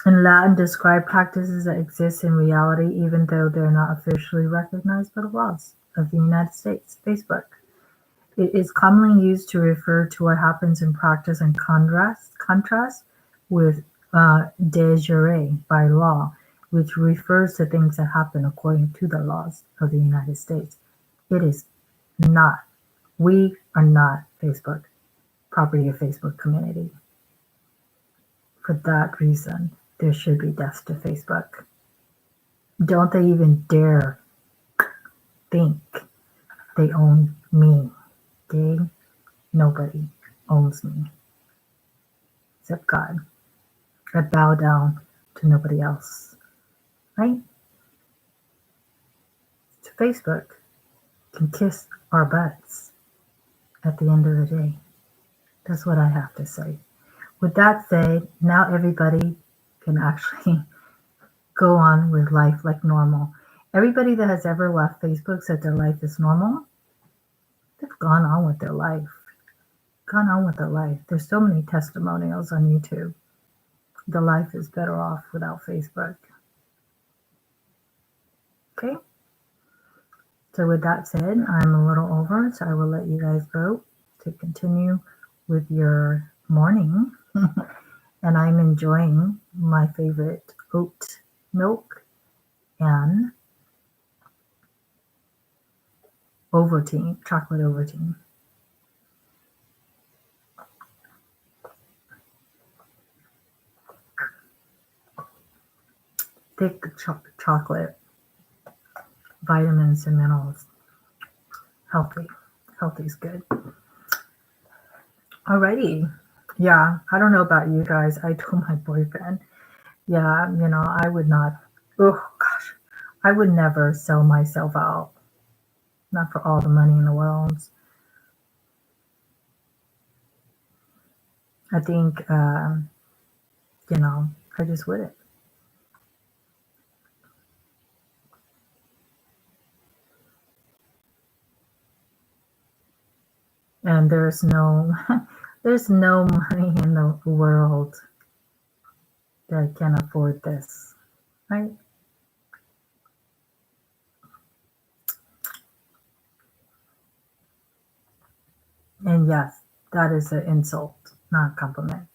in Latin, describe practices that exist in reality even though they're not officially recognized by the laws of the United States. Facebook. It is commonly used to refer to what happens in practice in contrast with de jure, by law, which refers to things that happen according to the laws of the United States. It is not. We are not Facebook, property of Facebook community. For that reason, there should be deaths to Facebook. Don't they even dare think they own me. Okay? Nobody owns me. Except God. I bow down to nobody else. Right? So Facebook can kiss our butts at the end of the day. That's what I have to say. With that said, now everybody can actually go on with life like normal. Everybody that has ever left Facebook said their life is normal. They've gone on with their life. Gone on with their life. There's so many testimonials on YouTube. The life is better off without Facebook. Okay? So with that said, I'm a little over, so I will let you guys go to continue with your morning. And I'm enjoying my favorite oat milk and Ovaltine, chocolate Ovaltine. Thick chocolate, vitamins and minerals. Healthy. Healthy is good. Alrighty. Yeah, I don't know about you guys. I told my boyfriend, yeah, I would not, oh gosh, I would never sell myself out. Not for all the money in the world. I think, I just wouldn't. And there's no, there's no money in the world that can afford this, right? And yes, that is an insult, not a compliment.